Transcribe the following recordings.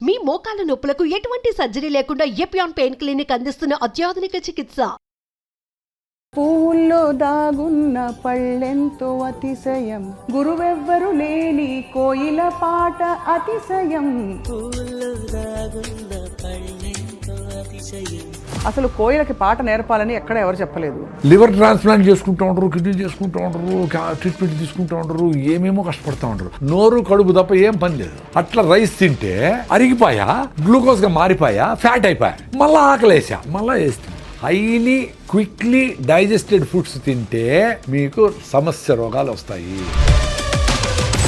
మీ మోకాల నొప్పులకు ఎటువంటి సర్జరీ లేకుండా ఎపియాన్ పెయిన్ క్లినిక్ అందిస్తున్న అత్యాధునిక చికిత్స. పూల్లో దాగున్న పళ్ళెంతో అతిశయం, గురువెవ్వరు లేని కోయిల పాట అతిశయం. అసలు కోయిలకి పాట నేర్పాలని ఎక్కడ ఎవరు చెప్పలేదు. లివర్ ట్రాన్స్ప్లాంట్ చేసుకుంటూ ఉంటారు, కిడ్నీ చేసుకుంటూ ఉంటారు, ట్రీట్మెంట్ తీసుకుంటూ ఉంటారు, ఏమేమో కష్టపడుతూ ఉంటారు. నోరు కడుపు తప్ప ఏం పని లేదు. అట్లా రైస్ తింటే అరిగిపోయా, గ్లూకోజ్ గా మారిపోయా, ఫ్యాట్ అయిపోయా, మళ్ళా ఆకలేసా, మళ్ళా వేస్తా. హైలీ క్విక్లీ డైజెస్టెడ్ ఫుడ్స్ తింటే మీకు సమస్య రోగాలు వస్తాయి.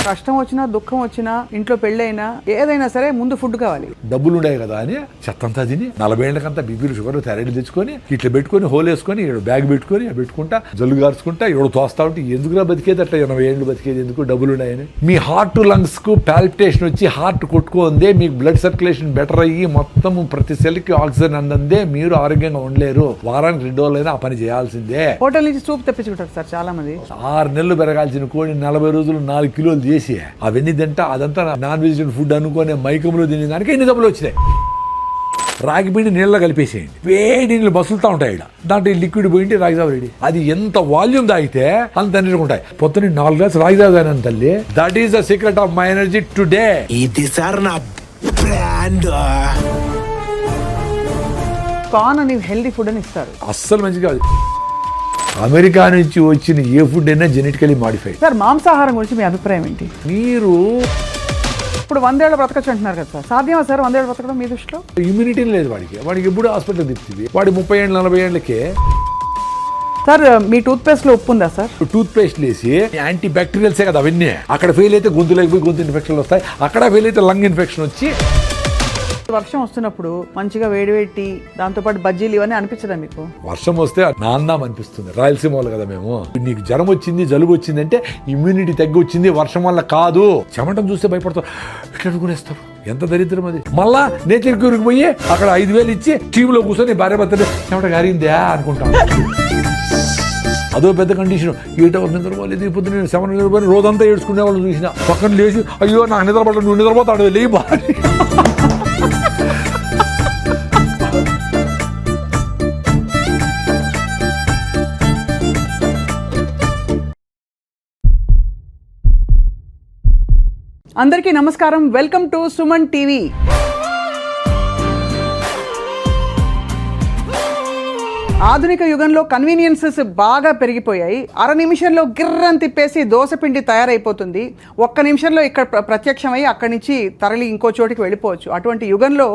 కష్టం వచ్చినా దుఃఖం వచ్చినా ఇంట్లో పెళ్ళైనా ఏదైనా సరే ముందు ఫుడ్ కావాలి. డబ్బులు ఉండే కదా అని చెత్తంతా తిని 40 ఏళ్ళకంతా బీపీలు షుగర్ థైరాయిడ్ తెచ్చుకొని ఇట్లా పెట్టుకొని హోల్ వేసుకొని బ్యాగ్ పెట్టుకొని పెట్టుకుంటా జల్లు గార్చుకుంటా తోస్తా ఉంటే ఎందుకురా బతికేది, అట్లా 80 ఏళ్ళు బతికేది ఎందుకు, డబ్బులు ఉన్నాయని. మీ హార్ట్ లంగ్స్ కు పాల్పిటేషన్ వచ్చి హార్ట్ కొట్టుకుందే, మీకు బ్లడ్ సర్క్యులేషన్ బెటర్ అయ్యి మొత్తం ప్రతి సెల్ కి ఆక్సిజన్ అందందే మీరు ఆరోగ్యంగా ఉండలేరు. వారానికి 2 రోజులైనా ఆ పని చేయాల్సిందే. హోటల్ నుంచి సూప్ తెప్పించుకుంటారు సార్ చాలా మంది. 6 నెలలు పెరగాల్సిన కోడి 40 రోజులు 4 కిలోలు చేసి అవన్నీ తింటా అదంతా నాన్ వెజిటేరియన్ ఫుడ్ అనుకునే మైకంలో తినే దానికి ఎన్ని డబ్బులు వచ్చినాయి. రాగి పిండి నీళ్ళలో కలిపేసేయండి, వేడి నీళ్ళు బసులుతా ఉంటాయి. దాంట్లో లిక్విడ్ పోయింటి రాగిజావ రెడీ. అది ఎంత వాల్యూమ్ తాగితే అంత ఎనర్జీ ఉంటాయి. పొద్దున్న 4 గ్లాస్ రాగిజావ తాగినాను తల్లి. That is the secret of my energy today. ఇది సార్ నా బ్రాండ్. కార్న్ అని హెల్దీ ఫుడ్ అని ఇస్తారు. అస్సలు మంచిగా అమెరికా నుంచి వచ్చిన ఏ ఫుడ్ అయినా జెనెటికలీ మాడిఫైడ్. సార్ మాంసాహారం గురించి మీ అభిప్రాయం ఏంటి? మీరు ఇప్పుడు 100 ఏళ్ళు బ్రతకచ్చు అంటున్నారు కదా సార్, సాధ్యమా సార్ 100 ఏళ్ళు బ్రతకడం మీ దృష్టిలో? ఇమ్యూనిటీ లేదు వాడికి ఎప్పుడు హాస్పిటల్ తిప్పుతుంది. వాడి 30 ఏళ్ళు 40 ఏళ్ళకే. సార్ మీ టూత్ పేస్ట్ లో ఉప్పు ఉందా సార్? టూత్ పేస్ట్ వేసి యాంటీ బ్యాక్టీరియల్సే కదా అవన్నీ. అక్కడ ఫెయిల్ అయితే గొంతులోకి పోయి గొంతు ఇన్ఫెక్షన్లు వస్తాయి, అక్కడ ఫెయిల్ అయితే లంగ్ ఇన్ఫెక్షన్ వచ్చి. వర్షం వస్తున్నప్పుడు మంచిగా వేడివేటి దాంతోపాటు బజ్జీలు ఇవన్నీ అనిపించదా మీకు? వర్షం వస్తే నాందాం అనిపిస్తుంది. రాయలసీమ వాళ్ళు కదా మేము. నీకు జ్వరం వచ్చింది, జలుబు వచ్చింది అంటే ఇమ్యూనిటీ తగ్గి వచ్చింది, వర్షం వల్ల కాదు. చెమటం చూస్తే భయపడతారు, ఇట్లా అనుకునేస్తారు. ఎంత దరిద్రం అది. మళ్ళా నేచర్ క్యూర్కి పోయి అక్కడ 5,000 ఇచ్చి టీవీలో కూర్చొని భార్య భర్తలు చెమట గారిందా అనుకుంటాం. అదో పెద్ద కండిషన్. 8 hours నిద్రపోలేదు, పొద్దున్న 7 నిద్రపోయి రోజంతా ఏడ్చుకునే వాళ్ళు చూసిన. పక్కన లేచి అయ్యో నాకు నిద్రపడ, నువ్వు నిద్రపోతాడు లేయి భార్య. అందరికీ నమస్కారం, వెల్కమ్ టు సుమన్ టీవీ. ఆధునిక యుగంలో కన్వీనియన్సెస్ బాగా పెరిగిపోయాయి. 1/2 నిమిషంలో గిర్రని తిప్పేసి దోసపిండి తయారైపోతుంది. 1 నిమిషంలో ఇక్కడ ప్రత్యక్షమై అక్కడి నుంచి తరలి ఇంకో చోటికి వెళ్ళిపోవచ్చు. అటువంటి యుగంలో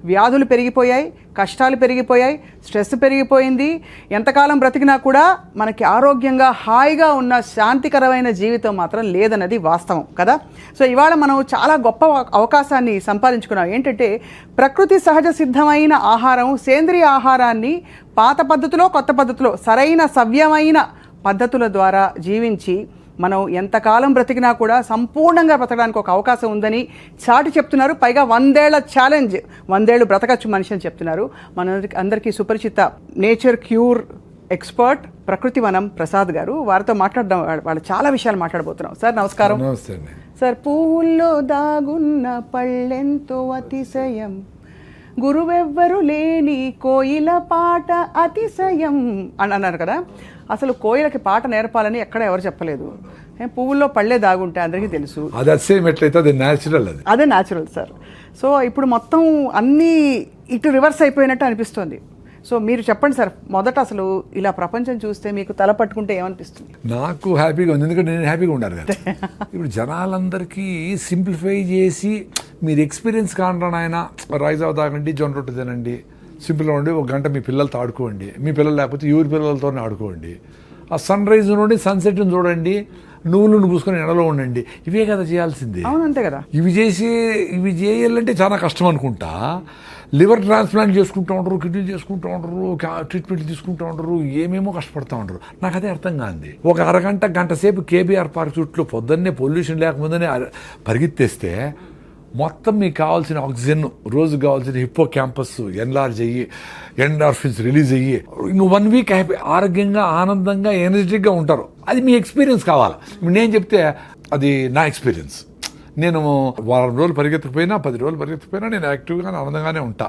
వ్యాధులు పెరిగిపోయాయి, కష్టాలు పెరిగిపోయాయి, స్ట్రెస్ పెరిగిపోయింది. ఎంతకాలం బ్రతికినా కూడా మనకి ఆరోగ్యంగా హాయిగా ఉన్న శాంతికరమైన జీవితం మాత్రం లేదన్నది వాస్తవం కదా. సో ఇవాళ మనం చాలా గొప్ప అవకాశాన్ని సంపాదించుకున్నాం. ఏంటంటే ప్రకృతి సహజ సిద్ధమైన ఆహారం, సేంద్రియ ఆహారాన్ని పాత పద్ధతిలో కొత్త పద్ధతిలో సరైన సవ్యమైన పద్ధతుల ద్వారా జీవించి మనం ఎంతకాలం బ్రతికినా కూడా సంపూర్ణంగా బ్రతకడానికి ఒక అవకాశం ఉందని చాటి చెప్తున్నారు. పైగా 100 ఏళ్ల ఛాలెంజ్, 100 ఏళ్ళు బ్రతకచ్చు మనిషి అని చెప్తున్నారు. అందరికీ సుపరిచిత నేచర్ క్యూర్ ఎక్స్పర్ట్ ప్రకృతి వనం ప్రసాద్ గారు. వారితో మాట్లాడడం, వాళ్ళు చాలా విషయాలు మాట్లాడబోతున్నాం. సార్ నమస్కారం. సార్, పువ్వుల్లో దాగున్న పళ్ళెంతో అతిశయం, గురువెవ్వరు లేని కోయిల పాట అతిశయం అని అన్నారు కదా. అసలు కోయిలకి పాట నేర్పాలని ఎక్కడ ఎవరు చెప్పలేదు. పువ్వుల్లో పళ్ళే దాగుంటే అందరికీ తెలుసు. అదే న్యాచురల్ సార్. సో ఇప్పుడు మొత్తం అన్నీ ఇటు రివర్స్ అయిపోయినట్టు అనిపిస్తుంది. సో మీరు చెప్పండి సార్, మొదట అసలు ఇలా ప్రపంచం చూస్తే మీకు తల పట్టుకుంటే ఏమనిపిస్తుంది? నాకు హ్యాపీగా ఉంది, ఎందుకంటే నేను హ్యాపీగా ఉండాలి కదా. ఇప్పుడు జనాలందరికీ సింప్లిఫై చేసి మీరు ఎక్స్పీరియన్స్ కాంటాను ఆయన రైజావ తాగండి, జొన్న రొట్టె తినండి, సింపుల్గా ఉండి 1 గంట మీ పిల్లలతో ఆడుకోండి, మీ పిల్లలు లేకపోతే ఎవరి పిల్లలతోనే ఆడుకోండి, ఆ సన్ రైజ్ నుండి సన్సెట్ని చూడండి, నువ్వులను పూసుకొని ఎండలో ఉండండి. ఇవే కదా చేయాల్సింది. అవునంతే కదా. ఇవి చేయాలంటే చాలా కష్టం అనుకుంటా. లివర్ ట్రాన్స్ప్లాంట్ చేసుకుంటూ ఉంటారు, కిడ్నీ చేసుకుంటూ ఉంటారు, ట్రీట్మెంట్ తీసుకుంటూ ఉంటారు, ఏమేమో కష్టపడుతూ ఉంటారు. నాకు అదే అర్థం కాదు. ఒక గంట సేపు కేబీఆర్ పార్క్ చుట్టూ పొద్దున్నే పొల్యూషన్ లేకముందనే పరిగెత్తేస్తే మొత్తం మీకు కావాల్సిన ఆక్సిజన్, రోజుకు కావాల్సిన హిప్పో క్యాంపస్ ఎన్లార్జ్ అయ్యి ఎండార్ఫిన్స్ రిలీజ్ అయ్యి ఇంకో 1 వీక్ హ్యాపీ ఆరోగ్యంగా ఆనందంగా ఎనర్జెటిక్గా ఉంటారు. అది మీ ఎక్స్పీరియన్స్ కావాలి. నేను చెప్తే అది నా ఎక్స్పీరియన్స్. నేను వారం రోజులు పరిగెత్తకపోయినా 10 రోజులు పరిగెత్తకపోయినా నేను యాక్టివ్గా ఆనందంగానే ఉంటా.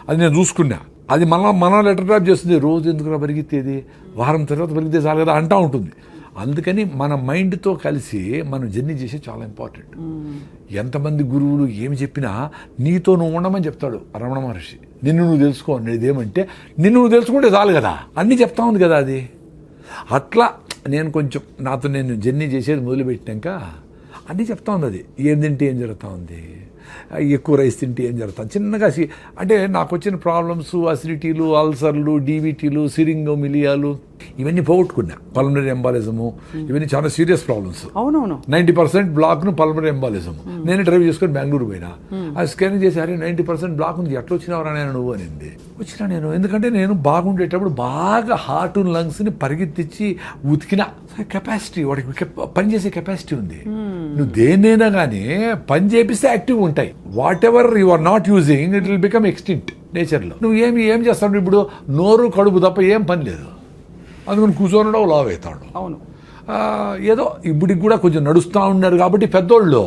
అది నేను చూసుకున్నా. అది మనం లెటర్ డ్రాప్ చేస్తుంది, రోజు ఎందుకు పరిగెత్తేది, వారం తర్వాత పరిగెత్తే చాలు కదా అంటూ ఉంటుంది. అందుకని మన మైండ్తో కలిసి మనం జర్నీ చేసేది చాలా ఇంపార్టెంట్. ఎంతమంది గురువులు ఏమి చెప్పినా నీతో నువ్వు ఉండమని చెప్తాడు రమణ మహర్షి. నిన్ను నువ్వు తెలుసుకో అనేది ఏమంటే నిన్ను నువ్వు తెలుసుకుంటే చాలు కదా, అన్నీ చెప్తా ఉంది కదా. అది అట్లా నేను కొంచెం నాతో నేను జర్నీ చేసేది మొదలుపెట్టాక అన్నీ చెప్తా ఉంది. అది ఏం తింటే ఏం జరుగుతూ ఉంది, ఎక్కువ రైస్ తింటే ఏం జరుగుతుంది, చిన్నగా అంటే నాకు వచ్చిన ప్రాబ్లమ్స్ అసిడిటీలు, అల్సర్లు, డీవీటీలు, సిరింగోమిలియాలు ఇవన్నీ పోగొట్టుకున్నా. పల్మనరీ ఎంబాలిజము ఇవన్నీ చాలా సీరియస్ ప్రాబ్లమ్స్. అవునవును 90% బ్లాక్ను పల్మనరీ ఎంబాలిజము. నేను డ్రైవ్ చేసుకొని బెంగళూరు పోయినా, ఆ స్కానింగ్ చేసి అరే 90% బ్లాక్ ఉంది, ఎట్లా వచ్చినావరా నేను నువ్వు అనింది. వచ్చినా నేను ఎందుకంటే నేను బాగుండేటప్పుడు బాగా హార్ట్ లంగ్స్ని పరిగెత్తించి ఉతికిన కెపాసిటీ, వాడికి పనిచేసే కెపాసిటీ ఉంది. నువ్వు దేన్నైనా కానీ పని చేపిస్తే యాక్టివ్ ఉంటాయి. Whatever you are not using it will become extinct నేచర్లో. నువ్వు ఏం చేస్తావు ఇప్పుడు, నోరు కడుపు తప్ప ఏం పని లేదు, అందుకని కూర్చొని లావ్ అవుతాడు. అవును ఏదో ఇప్పటికి కూడా కొంచెం నడుస్తూ ఉన్నారు కాబట్టి పెద్దోళ్ళు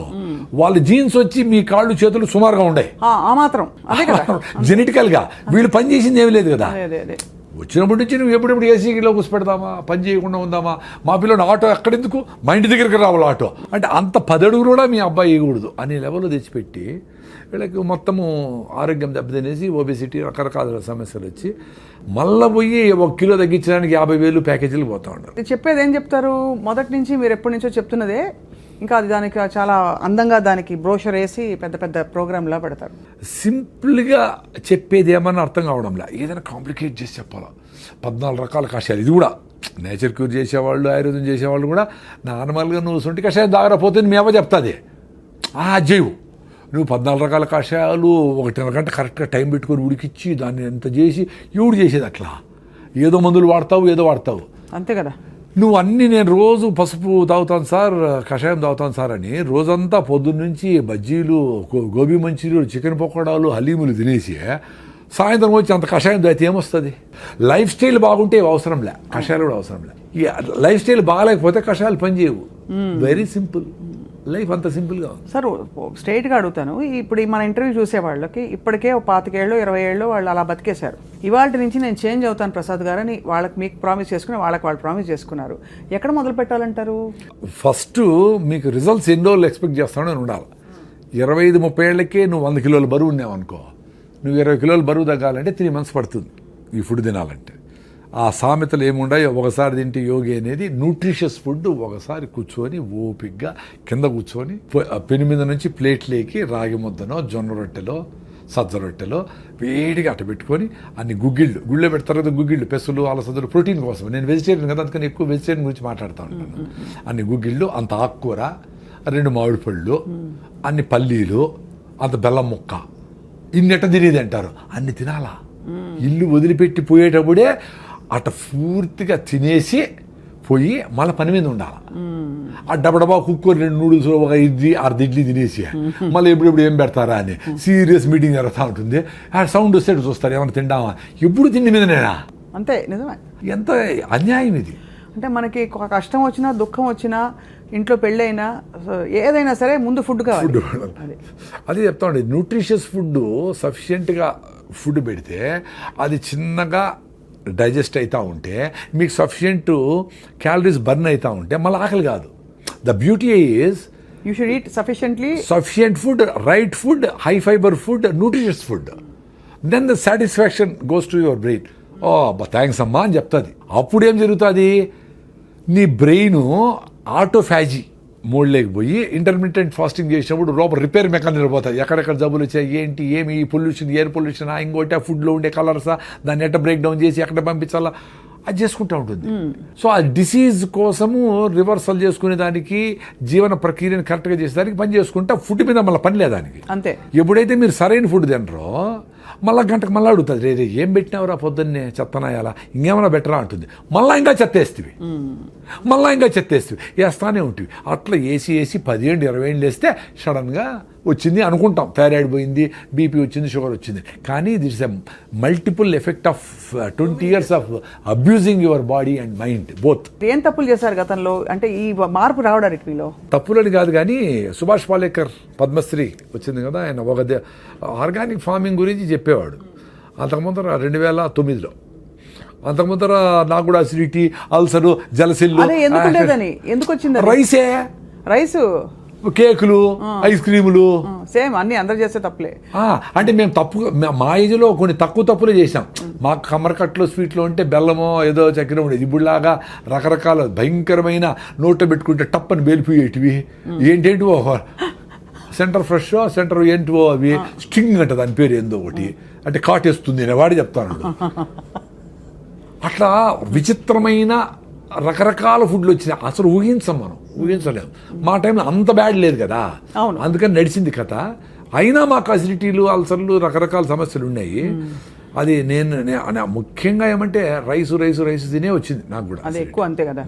వాళ్ళ జీన్స్ వచ్చి మీ కాళ్ళు చేతులు సుమారుగా ఉండే ఆ మాత్రం అదే కదా. జెనెటికల్గా వీళ్ళు పని చేసింది ఏమీ లేదు కదా. అదే వచ్చినప్పటి నుంచి నువ్వు ఎప్పుడెప్పుడు ఏసీలో కూర్చోపెడదామా, పని చేయకుండా ఉందామా, మా పిల్లలు ఆటో ఎక్కడెందుకు, మా ఇంటి దగ్గరికి రావాలి ఆటో అంటే అంత 10 అడుగులు కూడా మీ అబ్బాయి వేయకూడదు అనే లెవెల్లో తెచ్చిపెట్టి వీళ్ళకి మొత్తము ఆరోగ్యం దెబ్బతినేసి ఒబెసిటీ రకరకాల సమస్యలు వచ్చి మళ్ళీ పోయి 1 కిలో తగ్గించడానికి 50,000 ప్యాకేజీలు పోతా ఉంటారు. చెప్పేది ఏం చెప్తారు, మొదటి నుంచి మీరు ఎప్పటి నుంచో చెప్తున్నదే, ఇంకా అది దానికి చాలా అందంగా దానికి బ్రోషర్ వేసి పెద్ద పెద్ద ప్రోగ్రామ్లా పెడతారు. సింపుల్గా చెప్పేది ఏమన్నా అర్థం కావడంలా, ఏదైనా కాంప్లికేట్ చేసి చెప్పాలా. 14 రకాల కషాయాలు, ఇది కూడా నేచర్ క్యూర్ చేసేవాళ్ళు, ఆయుర్వేదం చేసేవాళ్ళు కూడా నార్మల్గా నువ్వు సొంటి కషాయం దాగరపోతే మీ అవ్వ చెప్తుంది జైవు, నువ్వు 14 రకాల కషాయాలు 1.5 గంట కరెక్ట్గా టైం పెట్టుకొని ఉడికిచ్చి దాన్ని ఎంత చేసి ఎవడు చేసేది అట్లా, ఏదో మందులు వాడతావు అంతే కదా. నువ్వు అన్నీ నేను రోజు పసుపు తాగుతాను సార్, కషాయం తాగుతాను సార్ అని రోజంతా పొద్దున్న నుంచి బజ్జీలు, గోబీ మంచూరియలు, చికెన్ పకోడాలు, హలీములు తినేసి సాయంత్రం వచ్చి అంత కషాయం తాగితే ఏమొస్తుంది. లైఫ్ స్టైల్ బాగుంటే అవసరంలే, కషాయాలు కూడా అవసరంలే. లైఫ్ స్టైల్ బాగాలేకపోతే కషాయాలు పనిచేయవు. వెరీ సింపుల్ లైఫ్, అంత సింపుల్గా ఉంది. సార్ స్ట్రైట్గా అడుగుతాను, ఇప్పుడు మన ఇంటర్వ్యూ చూసే వాళ్ళకి ఇప్పటికే 25 ఏళ్ళు 20 ఏళ్ళు వాళ్ళు అలా బతికేశారు. ఇవాళ నుంచి నేను చేంజ్ అవుతాను ప్రసాద్ గారు అని వాళ్ళకి మీకు ప్రామిస్ చేసుకుని వాళ్ళు ప్రామిస్ చేసుకున్నారు. ఎక్కడ మొదలు పెట్టాలంటారు? ఫస్ట్ మీకు రిజల్ట్స్ ఎన్ని రోజులు ఎక్స్పెక్ట్ చేస్తానని ఉండాలి. 25-30 ఏళ్ళకే నువ్వు 100 కిలోల బరువు ఉన్నావు అనుకో, నువ్వు 20 కిలోల బరువు తగ్గాలంటే 3 months పడుతుంది ఈ ఫుడ్ తినాలంటే. ఆ సామెతలు ఏముండాయో, ఒకసారి తింటే యోగి అనేది న్యూట్రిషియస్ ఫుడ్. ఒకసారి కూర్చొని ఓపిగ్గా కింద కూర్చొని పెను మీద నుంచి ప్లేట్లేకి రాగి ముద్దనో, జొన్న రొట్టెలో, సజ్జ రొట్టెలో వేడిగా అట్ట పెట్టుకొని అన్ని గుళ్ళో పెడతారు కదా గుగ్గిళ్ళు, పెసలు, అలసందలు ప్రోటీన్ కోసం. నేను వెజిటేరియన్ కదా, అందుకని ఎక్కువ వెజిటేరియన్ గురించి మాట్లాడుతూ ఉంటాను. అన్ని గుగ్గిళ్ళు, అంత ఆకుకూర, 2 మామిడి పళ్ళు, అన్ని పల్లీలు, అంత బెల్లం ముక్క, ఇన్నెట్ట తినేది అంటారు. అన్ని తినాలా, ఇల్లు వదిలిపెట్టి పోయేటప్పుడే అట్ట పూర్తిగా తినేసి పోయి మళ్ళీ పని మీద ఉండాలి. ఆ డబ్బా కుక్కర్ 2 నూడిల్స్, ఒక అర్ధ ఇడ్లీ తినేసి మళ్ళీ ఎప్పుడెప్పుడు ఏం పెడతారా అని సీరియస్ మీటింగ్ జరుగుతూ ఉంటుంది. ఆ సౌండ్ వస్తే చూస్తారు ఏమైనా తింటామా, ఎప్పుడు తిండి మీద నేనా. అంతే, నిజమే. ఎంత అన్యాయం ఇది. అంటే మనకి కష్టం వచ్చినా, దుఃఖం వచ్చినా, ఇంట్లో పెళ్ళైనా, ఏదైనా సరే ముందు ఫుడ్ కావాలి. అదే చెప్తా ఉండే, న్యూట్రిషియస్ ఫుడ్ సఫిషియెంట్గా ఫుడ్ పెడితే అది చిన్నగా డైజెస్ట్ అవుతూ ఉంటే మీకు సఫిషియెంట్ క్యాలరీస్ బర్న్ అవుతూ ఉంటే మళ్ళీ ఆకలి కాదు. The beauty is you should eat sufficient food, right food, high fibre food, nutritious food. Then the satisfaction goes to your brain. Thanks అమ్మా అని చెప్తుంది. అప్పుడు ఏం జరుగుతుంది, నీ బ్రెయిన్ ఆటోఫాజీ మోడ్లోకి పోయి ఇంటర్మీడియట్ ఫాస్టింగ్ చేసినప్పుడు లోపల రిపేర్ మెకానిజం పోతాయి. ఎక్కడెక్కడ జబ్బులు వచ్చాయి, ఏంటి, ఏమి పొల్యూషన్, ఎయిర్ పొల్యూషన్, ఇంకోటి ఆ ఫుడ్లో ఉండే కలర్సా, దాన్ని ఎట్ట బ్రేక్ డౌన్ చేసి ఎక్కడ పంపించాలా అది చేసుకుంటూ ఉంటుంది. సో ఆ డిసీజ్ కోసము రివర్సల్ చేసుకునే దానికి, జీవన ప్రక్రియను కరెక్ట్గా చేసేదానికి పని చేసుకుంటా ఫుడ్ మీద మళ్ళీ పని లేదానికి. అంతే. ఎప్పుడైతే మీరు సరైన ఫుడ్ తినరో మళ్ళీ గంటకు మళ్ళీ అడుగుతుంది, రే ఏం పెట్టినావురా పొద్దున్నే, చెత్తనాయాలా, ఇంకేమైనా బెటరా అంటుంది. మళ్ళీ ఇంకా చెత్తేస్తుంది, వేస్తానే ఉంటుంది. అట్లా వేసి 10 ఏళ్ళు 20 ఏళ్ళు వేస్తే సడన్గా వచ్చింది అనుకుంటాం, థైరాయిడ్ పోయింది, బీపీ వచ్చింది, షుగర్ వచ్చింది. కానీ it's a multiple effect of 20 years of abusing your body and mind both. ఏం తప్పులు చేశారు గతంలో అంటే ఈ మార్పు రావడానికి మీలో? తప్పులని కాదు కానీ సుభాష్ పాలేకర్ పద్మశ్రీ వచ్చింది కదా, ఆయన ఒక ఆర్గానిక్ ఫార్మింగ్ గురించి చెప్పేవాడు. అంతకుముందర 2009లో, అంతకుముందర నాకు కూడా అసిడిటీ, అల్సరు, జలసిల్లు. అదే ఎందుకు వచ్చింది? రైస్, కేకులు, ఐస్ క్రీములు, సేమ్ అన్ని అందరు చేస్తే తప్పులే. అంటే మేము మా ఏజ్లో కొన్ని తక్కువ తప్పులే చేసాం. మా కమ్మరకట్లో స్వీట్లో ఉంటే బెల్లమో ఏదో చక్కెర ఉండేది. ఇప్పుడులాగా రకరకాల భయంకరమైన నోట్లో పెట్టుకుంటే టప్పని బేలిపోయేటివి, ఏంటేంటివో సెంటర్ ఫ్రెష్, సెంటర్ ఏంటివో అవి స్ట్రింగ్ అంట దాని పేరు ఏందో ఒకటి, అంటే కాటేస్తుంది అని వాడి చెప్తాను. అట్లా విచిత్రమైన రకరకాల ఫుడ్లు వచ్చినాయి. అసలు ఊహించలేము. మా టైంలో అంత బ్యాడ్ లేదు కదా, అందుకని నడిచింది కథ. అయినా మాకు అసిడిటీలు, అల్సర్లు, రకరకాల సమస్యలు ఉన్నాయి. అది నేను ముఖ్యంగా ఏమంటే రైస్ తినే వచ్చింది నాకు కూడా. అది ఎక్కువ అంతే కదా.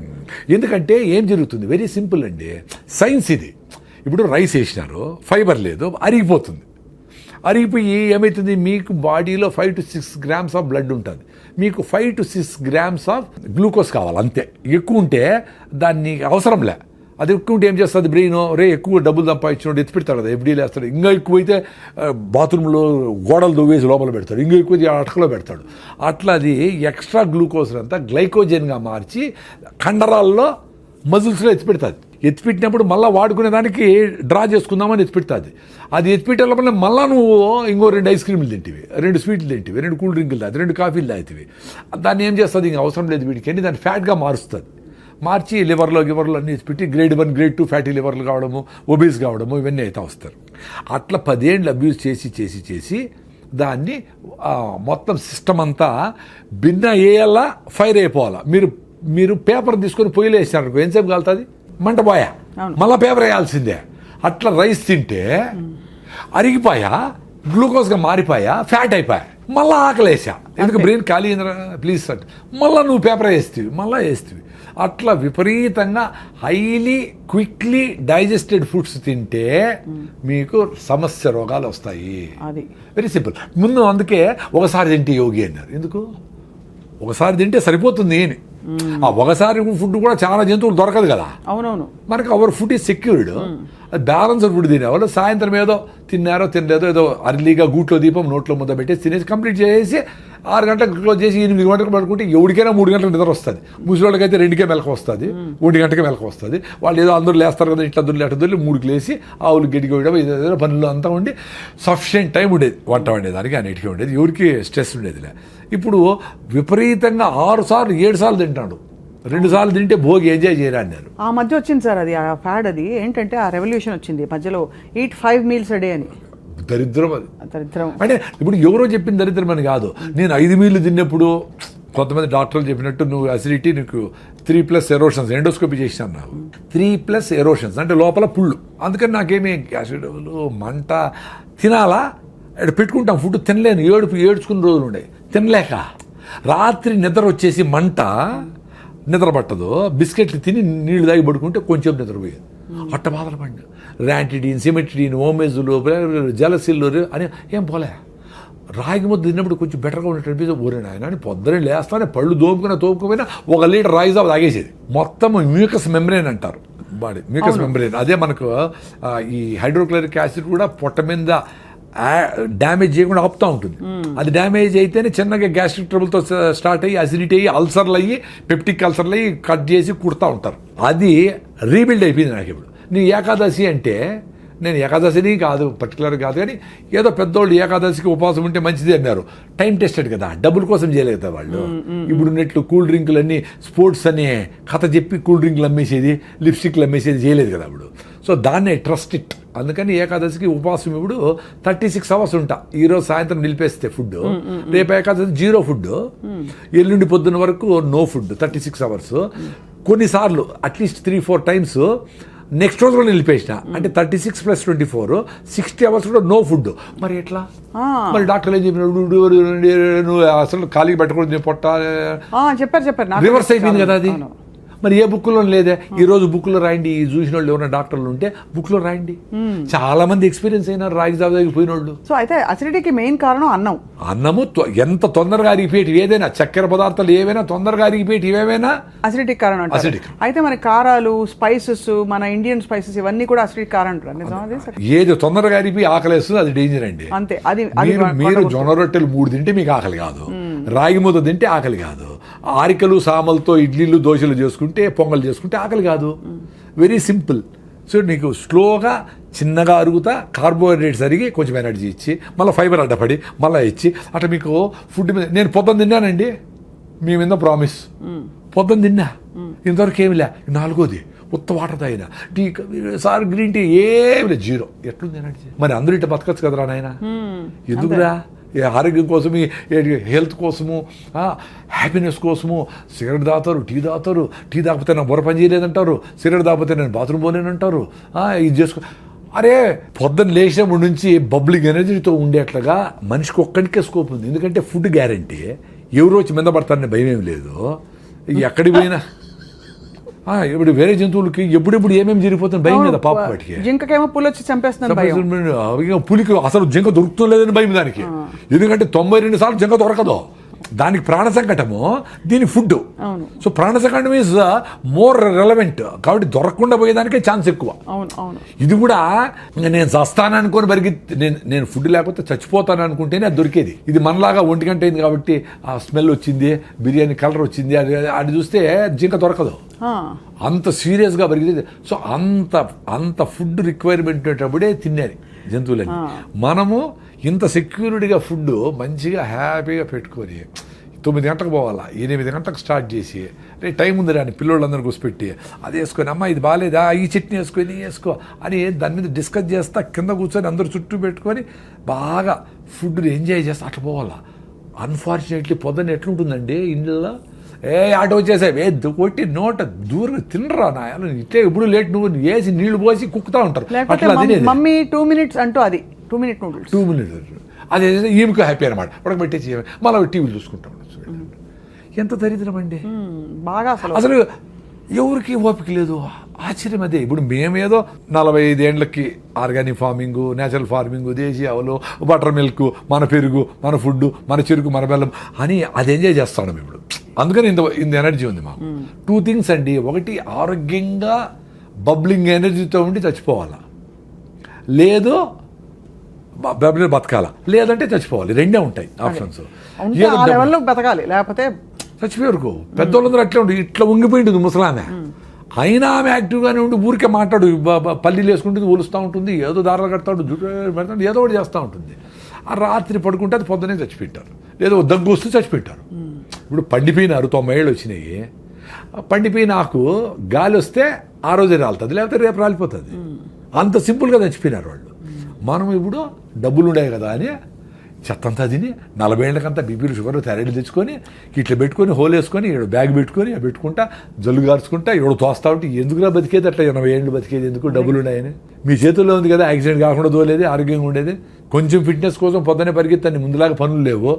ఎందుకంటే ఏం జరుగుతుంది, వెరీ సింపుల్ అండి, సైన్స్ ఇది. ఇప్పుడు రైస్ వేసినారు, ఫైబర్ లేదు, అరిగిపోతుంది. అరిగిపోయి ఏమవుతుంది, మీకు బాడీలో 5 to 6 grams ఆఫ్ బ్లడ్ ఉంటుంది, మీకు 5 to 6 grams ఆఫ్ గ్లూకోజ్ కావాలి అంతే. ఎక్కువ ఉంటే దాన్ని అవసరంలే. అది ఎక్కువ ఉంటే ఏం చేస్తుంది బ్రెయిన్, ఎక్కువ డబ్బులు సంపాదించినోడు ఎత్తి పెడతాడు కదా, ఎఫ్డీలు వేస్తాడు. ఇంకా ఎక్కువైతే బాత్రూంలో గోడలు దువ్వేసి లోపల పెడతాడు, ఇంకా ఎక్కువైతే అటకలో పెడతాడు. అట్లా అది ఎక్స్ట్రా గ్లూకోజ్ అంతా గ్లైకోజన్గా మార్చి కండరాల్లో మజిల్స్లో ఎత్తిపెడుతుంది. ఎత్తిపెట్టినప్పుడు మళ్ళీ వాడుకునే దానికి డ్రా చేసుకుందామని ఎత్తిపెడుతుంది. అది ఎత్తిపెట్టే లోపల మళ్ళీ నువ్వు ఇంకో 2 ఐస్ క్రీములు తింటివి, 2 స్వీట్లు తింటివి, 2 కూల్ డ్రింకులు తాగి, 2 కాఫీలు తాగుతావి. దాన్ని ఏం చేస్తుంది, ఇంక అవసరం లేదు వీడికి అని దాన్ని ఫ్యాట్గా మారుస్తుంది. మార్చి లివర్లో అన్ని ఎత్తిపెట్టి గ్రేడ్ 1, గ్రేడ్ 2 ఫ్యాటీ లివర్లు కావడము, ఒబీస్ కావడము, ఇవన్నీ అయితే వస్తారు. అట్లా 10 ఏళ్ళు అబ్యూజ్ చేసి దాన్ని మొత్తం సిస్టమ్ అంతా భిన్న వేయాలా, ఫైర్ అయిపోవాలా. మీరు పేపర్ తీసుకొని పొయ్యిలో వేసినారు, ఎంతసేపు కాలుతుంది, మంట పోయా, మళ్ళీ పేపర్ వేయాల్సిందే. అట్లా రైస్ తింటే అరిగిపోయా, గ్లూకోజ్గా మారిపోయా, ఫ్యాట్ అయిపోయా, మళ్ళీ ఆకలేసా. ఎందుకు బ్రెయిన్ ఖాళీ అయిందిరా ప్లీజ్ అంటే మళ్ళీ నువ్వు పేపర్ వేస్తేవి. అట్లా విపరీతంగా హైలీ క్విక్లీ డైజెస్టెడ్ ఫుడ్స్ తింటే మీకు సమస్య రోగాలు వస్తాయి. Very simple. ముందు అందుకే ఒకసారి తింటే యోగి అన్నారు. ఎందుకు ఒకసారి తింటే సరిపోతుంది అని. ఆ ఒకసారి ఫుడ్ కూడా చాలా జంతువులు దొరకదు కదా. అవునవును. మనకు our food is secured. Balanced food తినేవాళ్ళు సాయంత్రం ఏదో తిన్నారో తినలేదో ఏదో అర్లీగా గూట్లో దీపం నోట్లో ముద్ద పెట్టేసి తినేసి కంప్లీట్ చేసి 6 గంటలకు క్లోజ్ చేసి 8 గంటలకు పడుకుంటే ఎవరికైనా 3 గంటలకు నిద్ర వస్తుంది. ముసలివాళ్ళకైతే 2కే మెలకు వస్తుంది, 1 గంటకే మెలకు వస్తుంది. వాళ్ళు ఏదో అందరూ లేస్తారు కదా, ఇట్లా దొరికి 3కి లేసి ఆవులు గడ్డి కోయడం ఏదో పనులు అంతా ఉండి సఫిషియెంట్ టైం ఉండేది వంట వండేదానికి, అన్నిటికీ ఉండేది, ఎవరికి స్ట్రెస్ ఉండేదిలే. ఇప్పుడు విపరీతంగా 6 సార్లు 7 సార్లు తింటాడు. 2 సార్లు తింటే భోగి ఎంజాయ్ చేయరా అన్నారు. ఆ మధ్య వచ్చింది సార్ అది, ఆ ఫ్యాడ్. అది ఏంటంటే ఆ రెవల్యూషన్ వచ్చింది మధ్యలో, eat 5 meals a day అని. దరిద్రం అది. దరిద్రం అంటే ఇప్పుడు ఎవరో చెప్పిన దరిద్రం అని కాదు. నేను 5 మీల్లు తిన్నప్పుడు కొంతమంది డాక్టర్లు చెప్పినట్టు నువ్వు అసిడిటీ, నీకు 3+ ఎరోషన్స్, ఎండోస్కోపీ చేసినాను నాకు. 3+ ఎరోషన్స్ అంటే లోపల పుళ్ళు. అందుకని నాకేమీ యాసిడ్లు, మంట, తినాలా పెట్టుకుంటాం ఫుడ్ తినలేను, ఏడ్చుకున్న రోజులు ఉండే తినలేక. రాత్రి నిద్ర వచ్చేసి మంట, నిద్ర పట్టదు, బిస్కెట్లు తిని నీళ్లు తాగి పడుకుంటే కొంచెం నిద్రపోయేది. అట్ట బాధలు పడినా ర్యాంటిడీన్, సిమెట్రిడీన్, ఓమేజులు, జలసిల్లు అని ఏం పోలే. రాగి ముద్ద తిన్నప్పుడు కొంచెం బెటర్గా ఉన్నట్టు అనిపిస్తే ఊరే నాయన అని పొద్దునే లేస్తానే పళ్ళు తోపుకుపోయినా 1 లీటర్ రాగి జావ తాగేసేది. మొత్తం మ్యూకస్ మెంబ్రేన్ అంటారు బాడీ, మ్యూకస్ మెంబ్రేన్. అదే మనకు ఈ హైడ్రోక్లోరిక్ యాసిడ్ కూడా పొట్ట మీద డ్యామేజ్ చేయకుండా ఆపుతూ ఉంటుంది. అది డ్యామేజ్ అయితేనే చిన్నగా గ్యాస్ట్రిక్ ట్రబుల్తో స్టార్ట్ అయ్యి అసిడిటీ అయ్యి అల్సర్లు అయ్యి పెప్టిక్ అల్సర్లు అయ్యి కట్ చేసి కుడతా ఉంటారు. అది రీబిల్డ్ అయిపోయింది నాకు ఇప్పుడు. నీ ఏకాదశి అంటే, నేను ఏకాదశిని కాదు పర్టికులర్ కాదు కానీ ఏదో పెద్దోళ్ళు ఏకాదశికి ఉపవాసం ఉంటే మంచిది అన్నారు. టైం టెస్టెడ్ కదా, డబ్బుల కోసం చేయలేదు కదా వాళ్ళు. ఇప్పుడు నెట్లు కూల్ డ్రింకులు అన్నీ స్పోర్ట్స్ అనే కథ చెప్పి కూల్ డ్రింకులు అమ్మేసేది, లిప్స్టిక్లు అమ్మేసేది చేయలేదు కదా అప్పుడు. సో దాన్నే ట్రస్ట్ ఇట్. అందుకని ఏకాదశికి ఉపవాసం ఇప్పుడు 36 hours ఉంటా. ఈరోజు సాయంత్రం నిలిపేస్తే ఫుడ్, రేపు ఏకాదశి 0 ఫుడ్, ఎల్లుండి పొద్దున్న వరకు నో ఫుడ్ 36 hours. కొన్నిసార్లు అట్లీస్ట్ 3-4 times నెక్స్ట్ రోజు కూడా నిలిపేసిన. అంటే 36 + 24 60 hours కూడా నో ఫుడ్. మరి ఎట్లా? మరి డాక్టర్లు ఏం చెప్పినాడు, నువ్వు అసలు ఖాళీ పెట్టకూడదు పొట్ట, చెప్పారు రివర్స్ అయిపోయింది కదా అది. మరి ఏ బుక్లో లేదే. ఈ రోజు బుక్లో రాయండి, ఈ చూసిన వాళ్ళు ఎవరైనా డాక్టర్లు ఉంటే బుక్లో రాయండి. చాలా మంది ఎక్స్పీరియన్స్ అయినారు రాగి జావ దగ్గర పోయిన వాళ్ళు. సో అయితే అసిడిటీకి మెయిన్ కారణం అన్నం. అన్నము ఎంత తొందరగా అరిగిపోయేటి ఏదైనా, చక్కెర పదార్థాలు ఏవైనా తొందరగా అరిగిపోయేటి ఏవైనా అసిడిటీ కారణం అంటారు. Acidic. అయితే మరి కారాలు, స్పైసెస్, మన ఇండియన్ స్పైసెస్ ఇవన్నీ కూడా అసిడిటీ కారణం అంటారు. నిజమా అది? ఏది తొందరగా అరిగిపోయి ఆకలేస్తుంది అది డేంజర్ అండి. అంతే. అది మీరు జొన్న రొట్టెలు 3 తింటే మీకు ఆకలి కాదు, రాగి ముద్ద తింటే ఆకలి కాదు, ఆరికలు సామలతో ఇడ్లీలు దోశలు చేసుకుంటే పొంగల్ చేసుకుంటే ఆకలి కాదు. Very simple. సో నీకు స్లోగా చిన్నగా అరుగుతా కార్బోహైడ్రేట్స్ అరిగి కొంచెం ఎనర్జీ ఇచ్చి మళ్ళీ ఫైబర్ అడ్డపడి మళ్ళీ ఇచ్చి అట్లా మీకు ఫుడ్ మీద. నేను పొద్దున్న తిన్నానండి, మీ మీద ప్రామిస్, పొద్దున్న తిన్నా, ఇంతవరకు ఏమి లే. 4వది ఉత్త వాటర్ తాగిన, టీ సార్ గ్రీన్ టీ ఏమి లేదు, 0. ఎట్లుంది ఎనర్జీ? మరి అందరూ ఇట్లా బతకచ్చు కదరా నాయన. ఎందుకురా? ఆరోగ్యం కోసము, హెల్త్ కోసము, హ్యాపీనెస్ కోసము సిగరెట్ తాగుతారు, టీ తాగుతారు. టీ తాగితే నా బుర్ర పని చేయలేదంటారు, సిగరెట్ తాగితే నేను బాత్రూమ్ పోలేనంటారు. ఇది చేసుకో. అరే పొద్దున్న లేచినప్పటి నుంచి బబ్లింగ్ ఎనర్జీతో ఉండేట్లుగా మనిషికి ఒక్కడికే స్కోప్ ఉంది. ఎందుకంటే ఫుడ్ గ్యారంటీ, ఎవరు వచ్చి మీద పడతారనే భయం ఏమి లేదు. ఎక్కడికి పోయినా ఇప్పుడు వేరే జంతువులకి ఎప్పుడెప్పుడు ఏమేమి జరిగిపోతుంది భయం మీద. పాప వాటికి జింకకేమో పులి వచ్చి చంపేస్తుంది. పులికి అసలు జింక దొరుకుతుంది లేదని భయం దానికి. ఎందుకంటే 92 సార్లు జింక దొరకదు. దానికి ప్రాణ సంకటము, దీని ఫుడ్. సో ప్రాణ సంకటం ఈజ్ మోర్ రెలవెంట్. కాబట్టి దొరకకుండా పోయేదానికే ఛాన్స్ ఎక్కువ. ఇది కూడా నేను చస్తాను అనుకొని నేను ఫుడ్ లేకపోతే చచ్చిపోతాను అనుకుంటేనే అది దొరికేది. ఇది మనలాగా 1 గంట అయింది కాబట్టి ఆ స్మెల్ వచ్చింది, బిర్యానీ కలర్ వచ్చింది, అది చూస్తే జింక దొరకదు. అంత సీరియస్గా పెరిగింది. సో అంత ఫుడ్ రిక్వైర్మెంట్ ఉండేటప్పుడే తినేది జంతువులని. మనము ఇంత సెక్యూరిటీగా ఫుడ్ మంచిగా హ్యాపీగా పెట్టుకొని 9 గంటలకు పోవాలా, 8 గంటలకు స్టార్ట్ చేసి రే టైం ఉంది రాని పిల్లోళ్ళందరూ కూర్చోపెట్టి అది వేసుకొని, అమ్మ ఇది బాగాలేదా, ఈ చట్నీ వేసుకొని వేసుకో అని దాని మీద డిస్కస్ చేస్తా, కింద కూర్చొని అందరూ చుట్టూ పెట్టుకొని బాగా ఫుడ్ని ఎంజాయ్ చేస్తా అట్లా పోవాలా. అన్ఫార్చునేట్లీ పొద్దున్న ఎట్లుంటుందండి ఇంట్లో, ఆటో వచ్చేసాయి కొట్టి నోట దూరం తినరా నాయన, ఇట్లే ఇప్పుడు లేట్ నువ్వు వేసి నీళ్లు పోసి కుక్కుతా ఉంటారు. అట్లా మమ్మీ 2 minutes అంటూ అది 2 minute నూడిల్స్ 2 minutes అదే ఈమెకు హ్యాపీ అనమాట. ఉడకబెట్టేసి మళ్ళీ టీవీలు చూసుకుంటాం. ఎంత దరిద్రం అండి బాగా. అసలు ఎవరికి ఓపిక లేదు. ఆశ్చర్యం అదే. ఇప్పుడు మేమేదో 45 ఏళ్ళకి ఆర్గానిక్ ఫార్మింగ్, నేచురల్ ఫార్మింగ్, దేశీ ఆవులు, బటర్ మిల్క్, మన పెరుగు, మన ఫుడ్, మన చెరుకు, మన బెల్లం అని అది ఎంజాయ్ చేస్తాం ఇప్పుడు. అందుకని ఇంత ఎనర్జీ ఉంది మాకు. 2 things అండి. ఒకటి ఆరోగ్యంగా బబ్లింగ్ ఎనర్జీతో ఉండి చచ్చిపోవాలా, లేదు బతకాల, లేదంటే చచ్చిపోవాలి. 2 ఉంటాయి ఆప్షన్స్. బతకాలి లేకపోతే చచ్చిపోయారు. పెద్దోళ్ళందరూ అట్లే ఉండి ఇట్లా ఉంగిపోయింటుంది ముసలామె. అయినా ఆమె యాక్టివ్గానే ఉండి ఊరికే మాట్లాడు, పల్లీలు వేసుకుంటుంది, ఊలుస్తూ ఉంటుంది, ఏదో దారాలు కడతాడు, జుట్టు పెడతాడు, ఏదో ఒకటి చేస్తూ ఉంటుంది. ఆ రాత్రి పడుకుంటే అది పొద్దునే చచ్చిపెట్టారు, లేదో దగ్గు వస్తూ చచ్చిపెట్టారు. ఇప్పుడు పండిపోయినారు, 90 ఏళ్ళు వచ్చినాయి. పండిపోయిన ఆకు గాలి వస్తే ఆ రోజే రాలుతుంది, లేకపోతే రేపు రాలిపోతుంది. అంత సింపుల్గా చచ్చిపోయినారు వాళ్ళు. మనం ఇప్పుడు డబ్బులు ఉండే కదా అని చెత్తంతా తిని 40 ఏళ్ళకంతా బీపీలు షుగర్ థైరాయిడ్ తెచ్చుకొని ఇట్లా పెట్టుకొని హోల్ వేసుకొని ఇక్కడ బ్యాగ్ పెట్టుకొని పెట్టుకుంటా జల్లు గార్చుకుంటా ఎవడో తోస్తా ఉంటే ఎందుకురా బతికేది అట్లా 80 ఏళ్ళు బతికేది ఎందుకు, డబ్బులు ఉన్నాయని. మీ చేతుల్లో ఉంది కదా, యాక్సిడెంట్ కాకుండా దోలేది, ఆరోగ్యంగా ఉండేది. కొంచెం ఫిట్నెస్ కోసం పొద్దునే పరిగెత్తండి, ముందులాగా పనులు లేవు.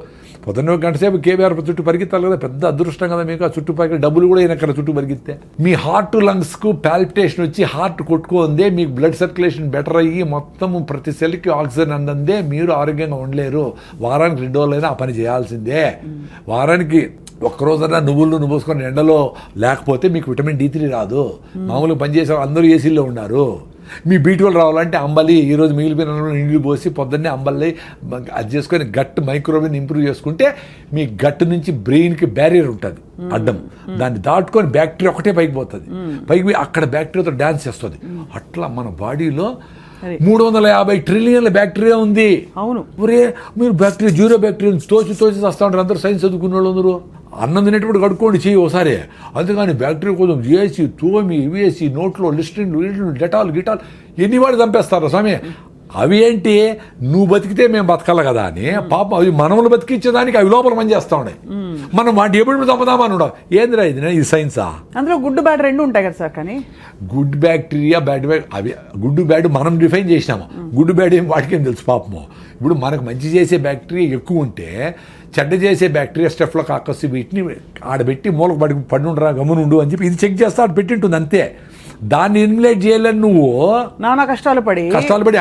పొద్దున్న 1 గంట సేపు కేబీఆర్ చుట్టూ పరిగెత్తాలి కదా, పెద్ద అదృష్టం కదా మీకు. ఆ చుట్టుపక్కల డబ్బులు కూడా అయినా చుట్టూ పరిగెత్తే మీ హార్ట్ లంగ్స్కు పాల్పిటేషన్ వచ్చి హార్ట్ కొట్టుకుందే, మీకు బ్లడ్ సర్క్యులేషన్ బెటర్ అయ్యి మొత్తం ప్రతి సెల్కి ఆక్సిజన్ అందందే మీరు ఆరోగ్యంగా ఉండలేరు. వారానికి 2 రోజులైనా ఆ పని చేయాల్సిందే. వారానికి ఒక్కరోజైనా నువ్వులు పోసుకొని ఎండలో లేకపోతే మీకు విటమిన్ D3 రాదు. మామూలుగా పనిచేసే అందరూ ఏసీల్లో ఉన్నారు. మీ B12 రావాలంటే అంబలి, ఈరోజు మిగిలిపోయిన నీళ్ళు పోసి పొద్దున్నే అంబలి అది చేసుకొని గట్ మైక్రోబిని ఇంప్రూవ్ చేసుకుంటే మీ గట్ నుంచి బ్రెయిన్కి బ్యారియర్ ఉంటుంది అడ్డం, దాన్ని దాటుకొని బ్యాక్టీరియా ఒకటే పైకి పోతుంది. పైకి పోయి అక్కడ బ్యాక్టీరియాతో డ్యాన్స్ చేస్తుంది. అట్లా మన బాడీలో 350 ట్రిలియన్ల బ్యాక్టీరియా ఉంది. అవును. ఒరే మీరు బ్యాక్టీరియా 0 బ్యాక్టీరియా తోచి వస్తూ ఉంటారు అందరూ, సైన్స్ చదువుకున్న వాళ్ళు అందరూ. అన్నం తినేటప్పుడు కడుక్కోండి చెయ్యి ఒకసారి. అంతేగాని బ్యాక్టీరియా కోసం చేసి తోమి వేసి నోట్లో లిస్ట్రిన్లు డెటాల్ గిటాల్ ఎన్ని వాడు చంపేస్తారు స్వామి. అవి ఏంటి, నువ్వు బతికితే మేము బతకాలి కదా అని పాపం అవి మనములు బతికించేదానికి అవి లోపల పని చేస్తూ ఉన్నాయి. మనం వాటి ఎప్పుడు చంపుదామని ఉండవు. ఏందిరా ఇది సైన్సా? అందులో గుడ్ బ్యాడ్ 2 ఉంటాయి కదా సార్. కానీ గుడ్ బ్యాక్టీరియా బ్యాడ్ అవి గుడ్ బ్యాడ్ మనం డిఫైన్ చేసినాము. గుడ్ బ్యాడ్ ఏం వాటికేం తెలుసు పాపము. ఇప్పుడు మనకు మంచి చేసే బ్యాక్టీరియా ఎక్కువ ఉంటే చెడ్డ చేసే బ్యాక్టీరియా స్టెఫ్లోకాకస్ వీటిని ఆడబెట్టి మూలకు పడి ఉండరా గమ్మునుండు అని చెప్పి ఇది చెక్ చేస్తే ఆడ పెట్టింటుంది అంతే. దాన్ని ఎలిమినేట్ చేయాలని నువ్వు నానా కష్టాలు పడి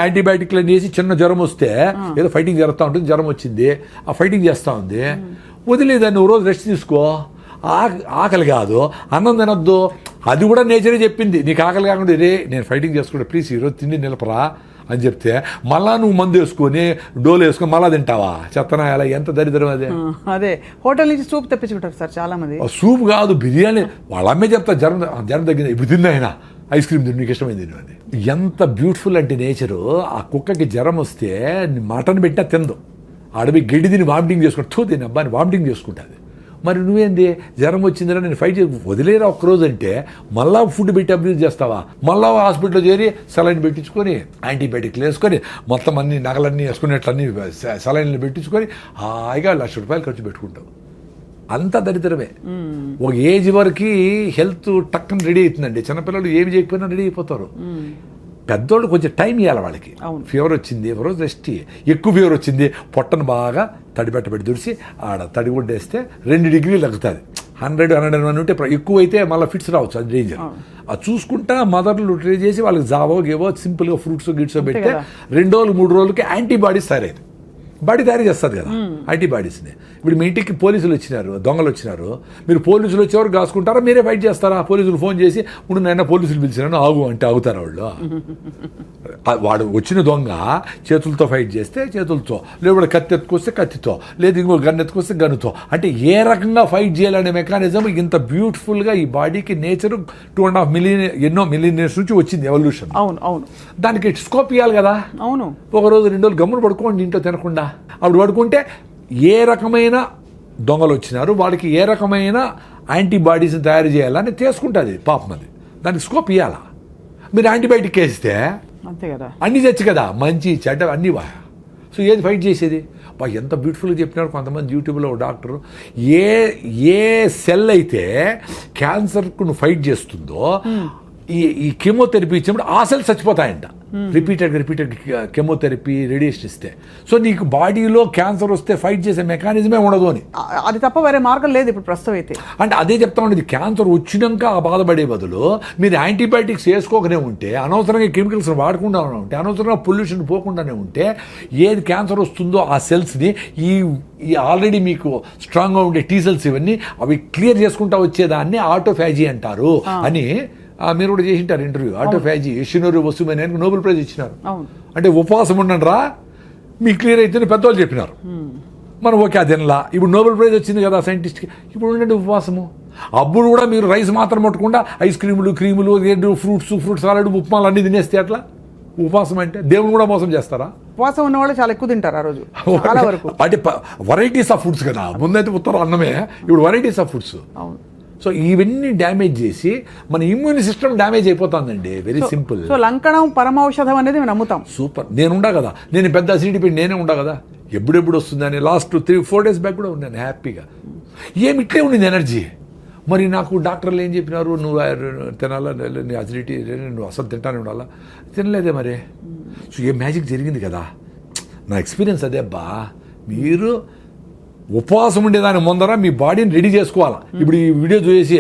యాంటీబయాటిక్లు వేసి చిన్న జ్వరం వస్తే ఏదో ఫైటింగ్ జరుగుతూ ఉంటుంది, జ్వరం వచ్చింది ఆ ఫైటింగ్ చేస్తూ ఉంది, వదిలేదాన్ని నువ్వు రోజు రెస్ట్ తీసుకో. ఆకలి కాదు అన్నం తినొద్దు, అది కూడా నేచరే చెప్పింది. నీకు ఆకలి కాకుండా రే నేను ఫైటింగ్ చేసుకుంటా ప్లీజ్ ఈరోజు తిండి నిలపరా అని చెప్తే మళ్ళా నువ్వు మందు వేసుకొని డోలు వేసుకొని మళ్ళా తింటావా? చెత్తనా ఎలా ఎంత దరిద్రం అదే. అదే హోటల్ నుంచి సూప్ తెప్పించుకుంటారు సార్ చాలా మంది. సూప్ కాదు బిర్యానీ, వాళ్ళ అమ్మే చెప్తా జ్వరం తగ్గింది ఇప్పుడు తిన్నాయినా ఐస్ క్రీమ్ తిని నీకు ఇష్టమైంది తిను అని. ఎంత బ్యూటిఫుల్ అంటే నేచరు. ఆ కుక్కకి జ్వరం వస్తే మటన్ పెట్టినా తిందు, అడవి గడ్డి తిని వామిటింగ్ చేసుకుంటా తిని అబ్బాని వామిటింగ్ చేసుకుంటుంది. మరి నువ్వేంది జ్వరం వచ్చిందిరా నేను ఫైట్ చేసి వదిలేరా ఒక్కరోజు అంటే మళ్ళా ఫుడ్ పెట్టి అబ్యూజ్ చేస్తావా? మళ్ళా హాస్పిటల్లో చేరి సెలైన్ పెట్టించుకొని యాంటీబయాటిక్లు వేసుకొని మొత్తం అన్ని నగలన్నీ వేసుకునేట్లన్నీ సెలైన్లు పెట్టించుకొని హాయిగా ₹1,00,000 ఖర్చు పెట్టుకుంటావు. అంత దరిద్రమే. ఒక ఏజ్ వరకు హెల్త్ టక్కన రెడీ అవుతుందండి. చిన్నపిల్లలు ఏమి చేయకపోయినా రెడీ అయిపోతారు. పెద్దోళ్ళు కొంచెం టైం ఇవ్వాలి వాళ్ళకి. ఫీవర్ వచ్చింది ఒక రోజు రెస్ట్, ఎక్కువ ఫీవర్ వచ్చింది పొట్టను బాగా తడిపెట్టబెట్టి దుడిసి ఆడ తడిగుడ్డేస్తే 2 డిగ్రీలు తగ్గుతుంది. 100-101 ఉంటే ఎక్కువ అయితే మళ్ళీ ఫిట్స్ రావచ్చు, అది డేంజర్. అది చూసుకుంటా మదర్లు ట్రై చేసి వాళ్ళకి జావో గేవో సింపుల్గా ఫ్రూట్స్ గిట్స్ పెడితే 2 రోజులు 3 రోజులకి యాంటీబాడీస్ తయారైంది. బాడీ తయారు చేస్తుంది కదా యాంటీబాడీస్ని. ఇప్పుడు మీ ఇంటికి పోలీసులు వచ్చినారు, దొంగలు వచ్చినారు, మీరు పోలీసులు వచ్చేవారు కాసుకుంటారా మీరే ఫైట్ చేస్తారా? పోలీసులు ఫోన్ చేసి ఇప్పుడు నేను పోలీసులు పిలిచినాను ఆగు అంటే ఆగుతారా వాళ్ళు? వాడు వచ్చిన దొంగ చేతులతో ఫైట్ చేస్తే చేతులతో, లేకపోతే కత్తి ఎత్తుకొస్తే కత్తితో, లేదు ఇంకో గన్ ఎత్తుకొస్తే గన్నుతో. అంటే ఏ రకంగా ఫైట్ చేయాలనే మెకానిజం ఇంత బ్యూటిఫుల్గా ఈ బాడీకి నేచర్ 2.5 మిలియన్ ఎన్నో మిలియన్ ఇయర్స్ నుంచి వచ్చింది ఎవల్యూషన్. అవును అవును, దానికి స్కోప్ ఇవ్వాలి కదా. అవును, ఒక రోజు 2 రోజులు గమ్మును పడుకోండి ఇంట్లో తినకుండా. అప్పుడు పడుకుంటే ఏ రకమైన దొంగలు వచ్చినారు వాళ్ళకి ఏ రకమైన యాంటీబాడీస్ని తయారు చేయాలని తీసుకుంటుంది పాపం. అది దానికి స్కోప్ ఇవ్వాలా? మీరు యాంటీబయాటిక్ వేస్తే అంతే కదా, అన్నీ తెచ్చు కదా, మంచి చెడ్డ అన్నీ వా. సో ఏది ఫైట్ చేసేది? ఎంత బ్యూటిఫుల్గా చెప్పినారు కొంతమంది యూట్యూబ్లో డాక్టరు. ఏ సెల్ అయితే క్యాన్సర్కు నువ్వు ఫైట్ చేస్తుందో ఈ కెమోథెరపీ ఇచ్చినప్పుడు ఆ సెల్స్ చచ్చిపోతాయంట. రిపీటెడ్ కెమోథెరపీ రేడియేషన్ ఇస్తే. సో నీకు బాడీలో క్యాన్సర్ వస్తే ఫైట్ చేసే మెకానిజమే ఉండదు అని. అది తప్ప వేరే మార్గం లేదు ఇప్పుడు ప్రస్తుతం అయితే. అంటే అదే చెప్తా ఉండేది, క్యాన్సర్ వచ్చినాక ఆ బాధపడే బదులు మీరు యాంటీబయాటిక్స్ వేసుకోకనే ఉంటే, అనవసరంగా కెమికల్స్ వాడకుండా ఉంటే, అనవసరంగా పొల్యూషన్ పోకుండానే ఉంటే, ఏది క్యాన్సర్ వస్తుందో ఆ సెల్స్ని ఈ ఆల్రెడీ మీకు స్ట్రాంగ్గా ఉండే టీ సెల్స్ ఇవన్నీ అవి క్లియర్ చేసుకుంటా వచ్చేదాన్ని ఆటోఫాజీ అంటారు అని మీరు కూడా చేసింటారు ఇంటర్వ్యూ. ఆటోఫాజీ యషినోరి వసుమని నోబెల్ ప్రైజ్ ఇచ్చినారు. అంటే ఉపవాసం ఉండండి రా మీ క్లియర్ అయితే పెద్దవాళ్ళు చెప్పినారు. మనం ఓకే అదేలా ఇప్పుడు నోబెల్ ప్రైజ్ వచ్చింది కదా సైంటిస్ట్కి, ఇప్పుడు ఉండండి ఉపవాసము. అప్పుడు కూడా మీరు రైస్ మాత్రం పట్టకుండా ఐస్ క్రీములు ఫ్రూట్స్ సాలడ్ ఉప్మాలు అన్నీ తినేస్తే అట్లా ఉపవాసం అంటే దేవుని కూడా మోసం చేస్తారా? ఉపవాసం ఉన్న వాళ్ళు చాలా ఎక్కువ తింటారు ఆ రోజు చాలా వరకు. అంటే వెరైటీస్ ఆఫ్ ఫుడ్స్ కదా, ముందైతే ఉత్తరం అన్నమే, ఇప్పుడు వెరైటీస్ ఆఫ్ ఫుడ్స్. అవును. సో ఇవన్నీ డ్యామేజ్ చేసి మన ఇమ్యూన్ సిస్టమ్ డ్యామేజ్ అయిపోతుందండి. Very simple. సో లంకణం పరమౌషధం అనేది మేము నమ్ముతాం. సూపర్. నేను కదా, నేను పెద్ద అసిడిటీ పెట్టి నేనే ఉండా కదా, ఎప్పుడెప్పుడు వస్తుందని లాస్ట్ 3-4 days బ్యాక్ కూడా ఉన్నాను హ్యాపీగా. ఏమి ఇట్లే ఉండింది ఎనర్జీ. మరి నాకు డాక్టర్లు ఏం చెప్పినారు, నువ్వు తినాలా, నీ అసిడిటీ నువ్వు అసలు తింటానే ఉండాలా, తినలేదే మరి. సో ఏ మ్యాజిక్ జరిగింది కదా. నా ఎక్స్పీరియన్స్ అదే అబ్బా. మీరు ఉపవాసం ఉండేదాని ముందర మీ బాడీని రెడీ చేసుకోవాలా. ఇప్పుడు ఈ వీడియో చూసి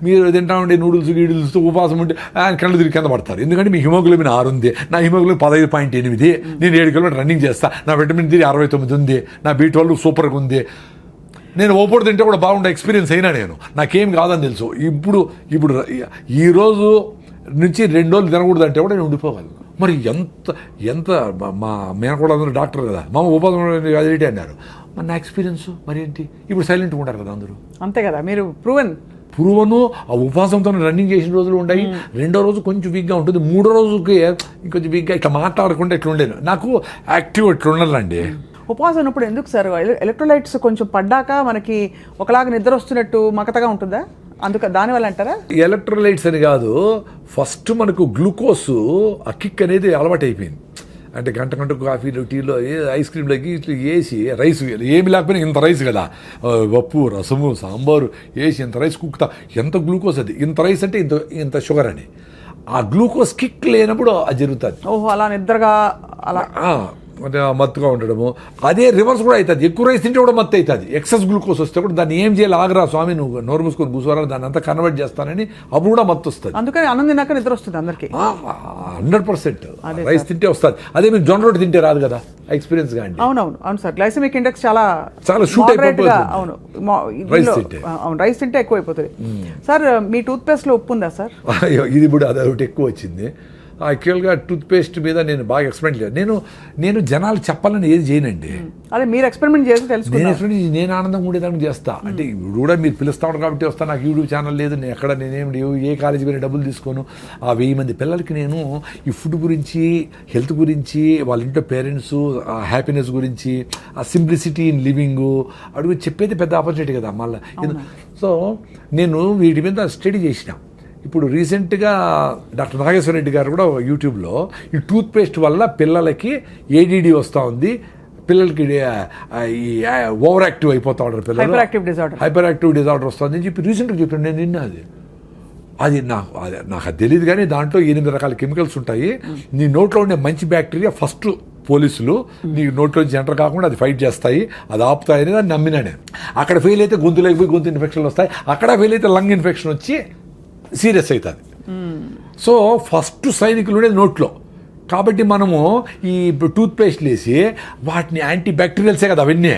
మీరు తింటా ఉండే నూడిల్స్ ఉపవాసం ఉంటే కళ్ళు తిరిగి కింద పడతారు. ఎందుకంటే మీ హిమోగ్లోబిన్ 6 ఉంది, నా హిమోగ్లోబిన్ 15.8, నేను 7 కిలోమీటర్ రన్నింగ్ చేస్తా, నా విటమిన్ D 69 ఉంది, నా B12 సూపర్గా ఉంది, నేను ఓపోడు తింటే కూడా బాగుండే ఎక్స్పీరియన్స్ అయినా నేను, నాకేం కాదని తెలుసు. ఇప్పుడు ఈరోజు నుంచి 2 రోజులు తినకూడదు అంటే కూడా నేను ఉండిపోగలను. మరి ఎంత మా మేనకోడ అందరూ డాక్టర్ కదా, మా ఉపాధి అదిటి అన్నారు. మరి నా ఎక్స్పీరియన్స్ మరి ఏంటి, ఇప్పుడు సైలెంట్గా ఉంటారు కదా అందరూ. అంతే కదా, మీరు ప్రూవను ఆ ఉపవాసంతో రన్నింగ్ చేసిన రోజులు ఉన్నాయి. 2వ రోజు కొంచెం వీక్గా ఉంటుంది, 3వ రోజుకి ఇంకొంచెం వీక్గా ఇట్లా మాట్లాడకుండా ఇట్లా ఉండేది. నాకు యాక్టివ్ ఇట్లా ఉండాలండి. ఉపవాసం ఉన్నప్పుడు ఎందుకు సార్ ఎలక్ట్రోలైట్స్ కొంచెం పడ్డాక మనకి ఒకలాగా నిద్ర వస్తున్నట్టు మకతగా ఉంటుందా? దానివల్ల అంటారా? ఎలక్ట్రోలైట్స్ అని కాదు, ఫస్ట్ మనకు గ్లూకోజ్ ఆ కిక్ అనేది అలవాటు అయిపోయింది. అంటే గంటకు కాఫీలు టీలో ఐస్ క్రీమ్లోకి ఇట్లా వేసి రైస్ ఏమి లేకపోయినా ఇంత రైస్ కదా, పప్పు రసము సాంబారు వేసి ఇంత రైస్ కుక్తా, ఎంత గ్లూకోజ్ అది, ఇంత రైస్ అంటే ఇంత షుగర్ అని. ఆ గ్లూకోజ్ కిక్ లేనప్పుడు అది జరుగుతుంది. ఓహో, అలా నిద్రగా అలా మత్తుగా ఉండడము. అదే రివర్స్ కూడా అవుతుంది, ఎక్కువ రైస్ తింటే కూడా మత్తు అవుతుంది. ఎక్సెస్ గ్లూకోజ్ వస్తే కూడా దాన్ని ఏం చేయాలి, ఆగరా స్వామి నువ్వు నోరు మూసుకొని కూర్చోరా, దాన్ని అంతా కన్వర్ట్ చేస్తానని అప్పుడు కూడా మత్తు వస్తుంది. అందుకని అన్నం తిన్నాక నిద్ర వస్తుంది అందరికి. 100% రైస్ తింటే వస్తుంది. అదే మీరు జొన్న రొట్టె తింటే రాదు కదా, ఎక్స్పీరియన్స్ గా అండి. అవును సార్, గ్లైసెమిక్ ఇండెక్స్ చాలా షూట్ moderate గా, అయిపోతుంది. అవును రైస్ తింటే. అవును, రైస్ తింటే ఎక్కువ అయిపోతుంది. సార్ మీ టూత్ పేస్ట్ లో ఉప్పు ఉందా సార్? అయ్యో, ఇది కూడా అదొకటి ఎక్కువ వచ్చింది. యాక్చువల్గా టూత్ పేస్ట్ మీద నేను బాగా ఎక్స్పెరిమెంట్ లేదు. నేను జనాలు చెప్పాలని ఏది చేయనండి. అదే మీరు ఎక్స్పెరిమెంట్ చేసి నేను తెలుసుకున్నారు. ఎక్స్పెరిమెంట్ నేను ఆనందంగా ఉండేదానికి చేస్తా. అంటే ఇప్పుడు కూడా మీరు పిలుస్తా ఉంటారు కాబట్టి వస్తా. నాకు యూట్యూబ్ ఛానల్ లేదు, నేను ఎక్కడ నేనేం ఏ కాలేజీ పోయినా డబ్బులు తీసుకోను. ఆ 1000 మంది పిల్లలకి నేను ఈ ఫుడ్ గురించి, హెల్త్ గురించి, వాళ్ళ ఇంట్లో పేరెంట్స్ హ్యాపీనెస్ గురించి, ఆ సింప్లిసిటీ ఇన్ లివింగ్ అడుగు చెప్పేది పెద్ద ఆపర్చునిటీ కదా మళ్ళీ. సో నేను వీటి మీద స్టడీ చేసిన. ఇప్పుడు రీసెంట్గా డాక్టర్ నాగేశ్వర రెడ్డి గారు కూడా యూట్యూబ్లో ఈ టూత్ పేస్ట్ వల్ల పిల్లలకి ADD వస్తూ ఉంది, పిల్లలకి ఈ ఓవర్ యాక్టివ్ అయిపోతూ ఉంటారు పిల్లలు, హైపర్ యాక్టివ్ డిజార్డర్ వస్తుంది అని చెప్పి రీసెంట్గా చెప్పాను. నేను నిన్న అది నాకు అది తెలియదు, కానీ దాంట్లో 8 రకాల కెమికల్స్ ఉంటాయి. నీ నోట్లో ఉండే మంచి బ్యాక్టీరియా ఫస్ట్ పోలీసులు నీ నోట్లోంచి ఎంటర్ కాకుండా అది ఫైట్ చేస్తాయి, అది ఆపుతాయి అని దాన్ని నమ్మినా నేను. అక్కడ ఫెయిల్ అయితే గొంతులోకి పోయి గొంతు ఇన్ఫెక్షన్లు వస్తాయి, అక్కడ ఫెయిల్ అయితే లంగ్ ఇన్ఫెక్షన్ వచ్చి సీరియస్ అవుతుంది. సో ఫస్ట్ సైనికులు ఉండేది నోట్లో. కాబట్టి మనము ఈ టూత్ పేస్ట్లు వేసి వాటిని యాంటీ బ్యాక్టీరియల్సే కదా అవన్నీ.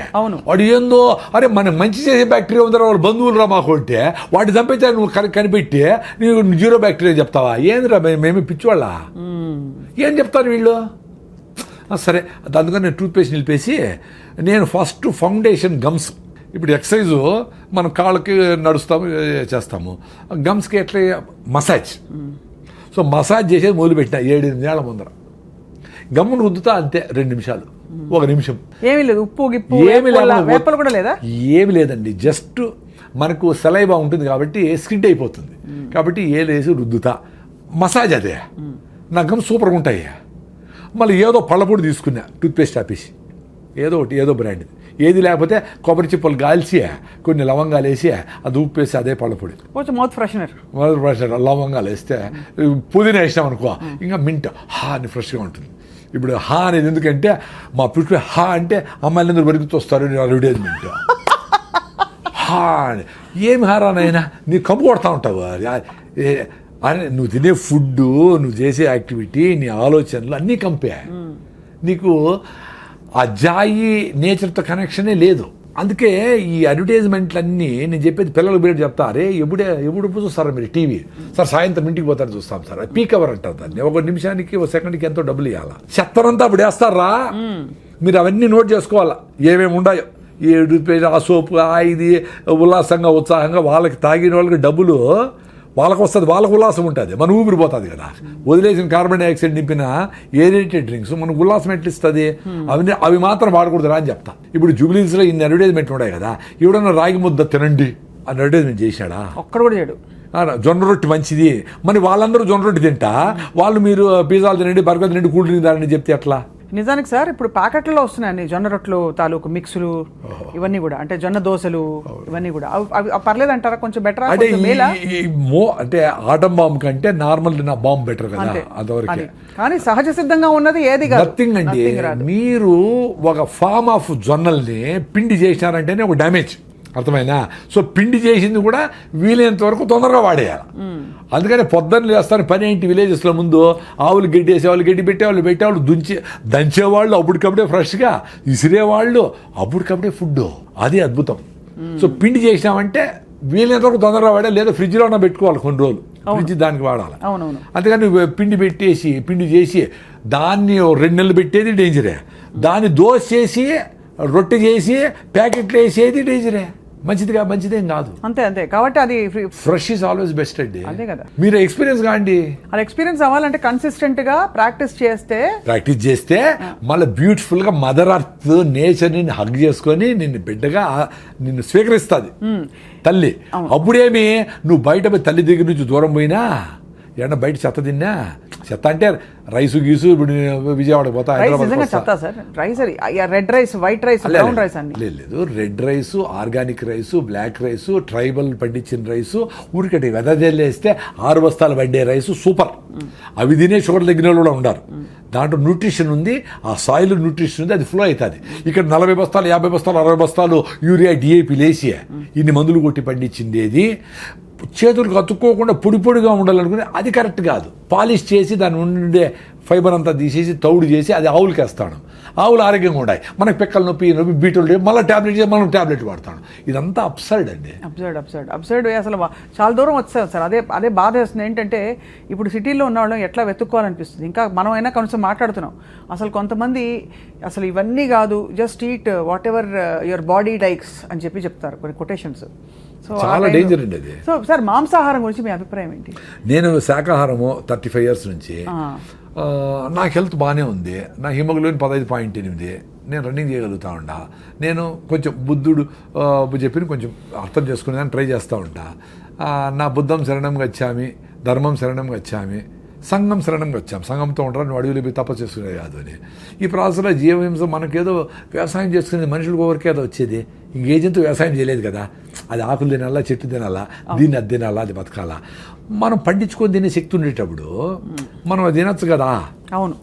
వాడు ఏందో అరే మనకు మంచి చేసే బ్యాక్టీరియా ఉందా, వాళ్ళు బంధువులు రా మాకు అంటే వాటి చంపైతే నువ్వు కనిపెట్టి నీకు 0 బ్యాక్టీరియా చెప్తావా? ఏందిరా మేము పిచ్చివాళ్ళ, ఏం చెప్తారు వీళ్ళు? సరే, అందుకని నేను టూత్ పేస్ట్ నిలిపేసి నేను ఫస్ట్ ఫౌండేషన్ గమ్స్. ఇప్పుడు ఎక్సర్సైజు మనం కాళ్ళకి నడుస్తాము చేస్తాము, గమ్స్కి ఎట్లా మసాజ్. సో మసాజ్ చేసేది మొదలుపెట్టిన 7-8 ఏళ్ల ముందర. గమ్మును రుద్దుతా అంతే 2 నిమిషాలు, 1 నిమిషం. ఏమీ లేదు, ఉప్పు గిప్పు వేపలు కూడా లేదా? ఏమి లేదండి, జస్ట్ మనకు సలైవా ఉంటుంది కాబట్టి స్కిడ్ అయిపోతుంది కాబట్టి ఏలేసి రుద్దుతా, మసాజ్ అదే. నా గమ్ సూపర్గా ఉంటాయి. మళ్ళీ ఏదో పళ్ళపొడి తీసుకున్నా, టూత్పేస్ట్ ఆపేసి ఏదో బ్రాండ్, ఏది లేకపోతే కొబ్బరి చిప్పలు గాల్చి కొన్ని లవంగాలు వేసి అది ఉప్పు వేసి అదే పళ్ళపొడి, కొంచెం మౌత్ ఫ్రెషనర్, లవంగాలు వేస్తే పుదీనా వేసినాం అనుకో ఇంకా మింట్ అని ఫ్రెష్గా ఉంటుంది. ఇప్పుడు అనేది ఎందుకంటే మా పుట్టి అంటే అమ్మాయిలందరూ వరకు వస్తారు అడ్వర్టైజ్మెంట్. అని ఏమి హారానైనా నీ కమ్ము కొడతా ఉంటావు అని. నువ్వు తినే ఫుడ్, నువ్వు చేసే యాక్టివిటీ, నీ ఆలోచనలు అన్నీ కంపే. నీకు ఆ జాయి నేచర్తో కనెక్షనే లేదు. అందుకే ఈ అడ్వర్టైజ్మెంట్లన్నీ నేను చెప్పేది పిల్లలు బయట చెప్తా, అరే ఎప్పుడు చూస్తారా మీరు టీవీ? సార్ సాయంత్రం ఇంటికి పోతారు చూస్తాం సార్, పీక్ అవర్ అంటారు దాన్ని. 1 నిమిషానికి 1 సెకండ్కి ఎంతో డబ్బులు ఇవ్వాలా. చెత్తనంతా అప్పుడు వేస్తారా, మీరు అవన్నీ నోట్ చేసుకోవాలా ఏమేమి ఉన్నాయో. ఈ టూత్పేస్ట్, ఆ సోపు, ఇది ఉల్లాసంగా ఉత్సాహంగా వాళ్ళకి తాగిన వాళ్ళకి డబ్బులు వాళ్ళకు వస్తుంది, వాళ్ళకు ఉల్లాసం ఉంటుంది, మన ఊపిరిపోతుంది కదా. వదిలేసిన కార్బన్ డైఆక్సైడ్ నింపిన ఏరేటెడ్ డ్రింక్స్ మనకు ఉల్లాసం ఎట్లా ఇస్తుంది? అవి మాత్రం వాడకూడదు రా అని చెప్తా. ఇప్పుడు జూబ్లీస్లో ఇన్ని అడ్వర్టైజ్మెంట్ ఉన్నాయి కదా, ఎవడన్నా రాగి ముద్ద తినండి అని అడ్వర్టైజ్మెంట్ చేశాడా? ఒక్కడు కూడా చేయడు. జొన్న రొట్టె మంచిది, మరి వాళ్ళందరూ జొన్న రొట్టె తింటా, వాళ్ళు మీరు పిజ్జాలు తినండి, బర్గర్ తినండి, కూల్ డ్రింక్ తాగండి చెప్తే ఎట్లా? నిజానికి సార్ ఇప్పుడు ప్యాకెట్లలో వస్తున్నాయండి జొన్న రొట్టెలు తాలూకు మిక్సులు, ఇవన్నీ కూడా, అంటే జొన్న దోశలు ఇవన్నీ కూడా. అవి పర్లేదు అంటారా? కొంచెం బెటర్ అంటే ఆటం బాంబు కంటే నార్మల్ బాంబు బెటర్ కదా అంతవరకు. కానీ సహజ సిద్ధంగా ఉన్నది ఏది కాదు. నథింగ్ అండి. మీరు ఒక ఫామ్ ఆఫ్ జొన్నల్ని పిండి చేసినారంటేనే ఒక డ్యామేజ్, అర్థమైనా? సో పిండి చేసింది కూడా వీలైనంత వరకు తొందరగా వాడేయాలి. అందుకని పొద్దున్న లేస్తారు పని ఏంటి, విలేజెస్లో ముందు ఆవులు గడ్డి వేసేవాళ్ళు, గడ్డి పెట్టేవాళ్ళు, దంచేవాళ్ళు అప్పటికప్పుడే ఫ్రెష్గా, విసిరేవాళ్ళు అప్పటికప్పుడే ఫుడ్. అది అద్భుతం. సో పిండి చేసినామంటే వీలైనంత వరకు తొందరగా వాడాలి, లేదా ఫ్రిడ్జ్లో ఉన్న పెట్టుకోవాలి కొన్ని రోజులు, ఫ్రిడ్జ్ దానికి వాడాలి. అందుకని పిండి చేసి దాన్ని 2 నెలలు పెట్టేది డేంజరే, దాన్ని దోశ చేసి రొట్టె చేసి ప్యాకెట్లు వేసేది డేంజరే, మంచిదేం కాదు. అంతే కాబట్టి అది ఫ్రెష్ ఈజ్ ఆల్వేస్ బెస్ట్ అండి. అంతే కదా. మీరు ఎక్స్పీరియన్స్ కాండి. అది ఎక్స్పీరియన్స్ అవ్వాలంటే కన్సిస్టెంట్ గా ప్రాక్టీస్ చేస్తే మళ్ళీ బ్యూటిఫుల్ గా మదర్ అర్త్ నేచర్ ని హగ్ చేసుకొని నిన్ను స్వీకరిస్తుంది తల్లి. అప్పుడేమి నువ్వు బయట పోయి తల్లి దగ్గర నుంచి దూరం పోయినా ఏమన్నా బయట చెత్త తిన్నా, చెత్త అంటే రైసు గీసు, ఇప్పుడు విజయవాడకి పోతా, రైస్ నిజంగా హైదరాబాద్ చెప్తా సార్. రైస్ అది red rice, white rice, brown rice అన్ని. లేదు, red rice, organic rice, black rice, tribal పండించిన రైసు, ఊరికటి వెదజల్లేస్తే 6 బస్తాలు పండే రైసు సూపర్. అవి తినే షుగర్ తగ్గిన వాళ్ళు కూడా ఉన్నారు. దాంట్లో న్యూట్రిషన్ ఉంది, ఆ సాయిల్ న్యూట్రిషన్ ఉంది, అది ఫ్లో అవుతుంది. ఇక్కడ 40 బస్తాలు, 50 బస్తాలు, 60 బస్తాలు యూరియా, డిఏపి లేసి ఇన్ని మందులు కొట్టి పండించింది ఏది చేతులకు అతుక్కోకుండా పొడి పొడిగా ఉండాలనుకుని అది కరెక్ట్ కాదు. పాలిష్ చేసి దాని ఉండే ఫైబర్ అంతా తీసేసి తౌడు చేసి అది ఆవులకి వేస్తాను. ఆవులు ఆరోగ్యంగా ఉన్నాయి. మనకి పిక్కల నొప్పి, బీటలు, మళ్ళీ ట్యాబ్లెట్ చేసి మనం ట్యాబ్లెట్ వాడతాను. ఇదంతా అబ్సర్డ్ అండి. అబ్సర్డ్ అసలు చాలా దూరం వచ్చేసాం సార్. అదే బాధ వేస్తుంది. ఏంటంటే ఇప్పుడు సిటీలో ఉన్న వాళ్ళం ఎట్లా వెతుక్కోవాలనిపిస్తుంది. ఇంకా మనమైనా కొంచెం మాట్లాడుతున్నాం. అసలు కొంతమంది అసలు ఇవన్నీ కాదు, just eat what ever your body dykes అని చెప్తారు కొన్ని కొటేషన్స్. చాలా డేంజర్ అండి అది. సో సార్, మాంసాహారం గురించి మీ అభిప్రాయం ఏంటి? నేను శాకాహారము 35 years నుంచి. నాకు హెల్త్ బాగానే ఉంది. నా హిమోగ్లోబిన్ 15.8. నేను రన్నింగ్ చేయగలుగుతా ఉంటా. నేను కొంచెం బుద్ధుడు చెప్పిన కొంచెం అర్థం చేసుకునేదాన్ని ట్రై చేస్తూ ఉంటా. నా బుద్ధం శరణం గచ్చామి, ధర్మం శరణం గచ్చామి, సంఘం శరణం వచ్చాం. సంఘంతో ఉంటారు, నువ్వు అడవిలో పోయి తపస్సు చేసుకునేది కాదు అని. ఈ ప్రాసెస్లో జీవహింస మనకేదో వ్యవసాయం చేసుకునేది మనుషులకు ఎవరికేదో వచ్చేది. ఇంకేజంతో వ్యవసాయం చేయలేదు కదా. అది ఆకులు తినాలా, చెట్టు తినాలా, దీన్ని అది తినాలా, అది బతకాలా. మనం పండించుకొని తినే శక్తి ఉండేటప్పుడు మనం అది తినచ్చు కదా. అవును.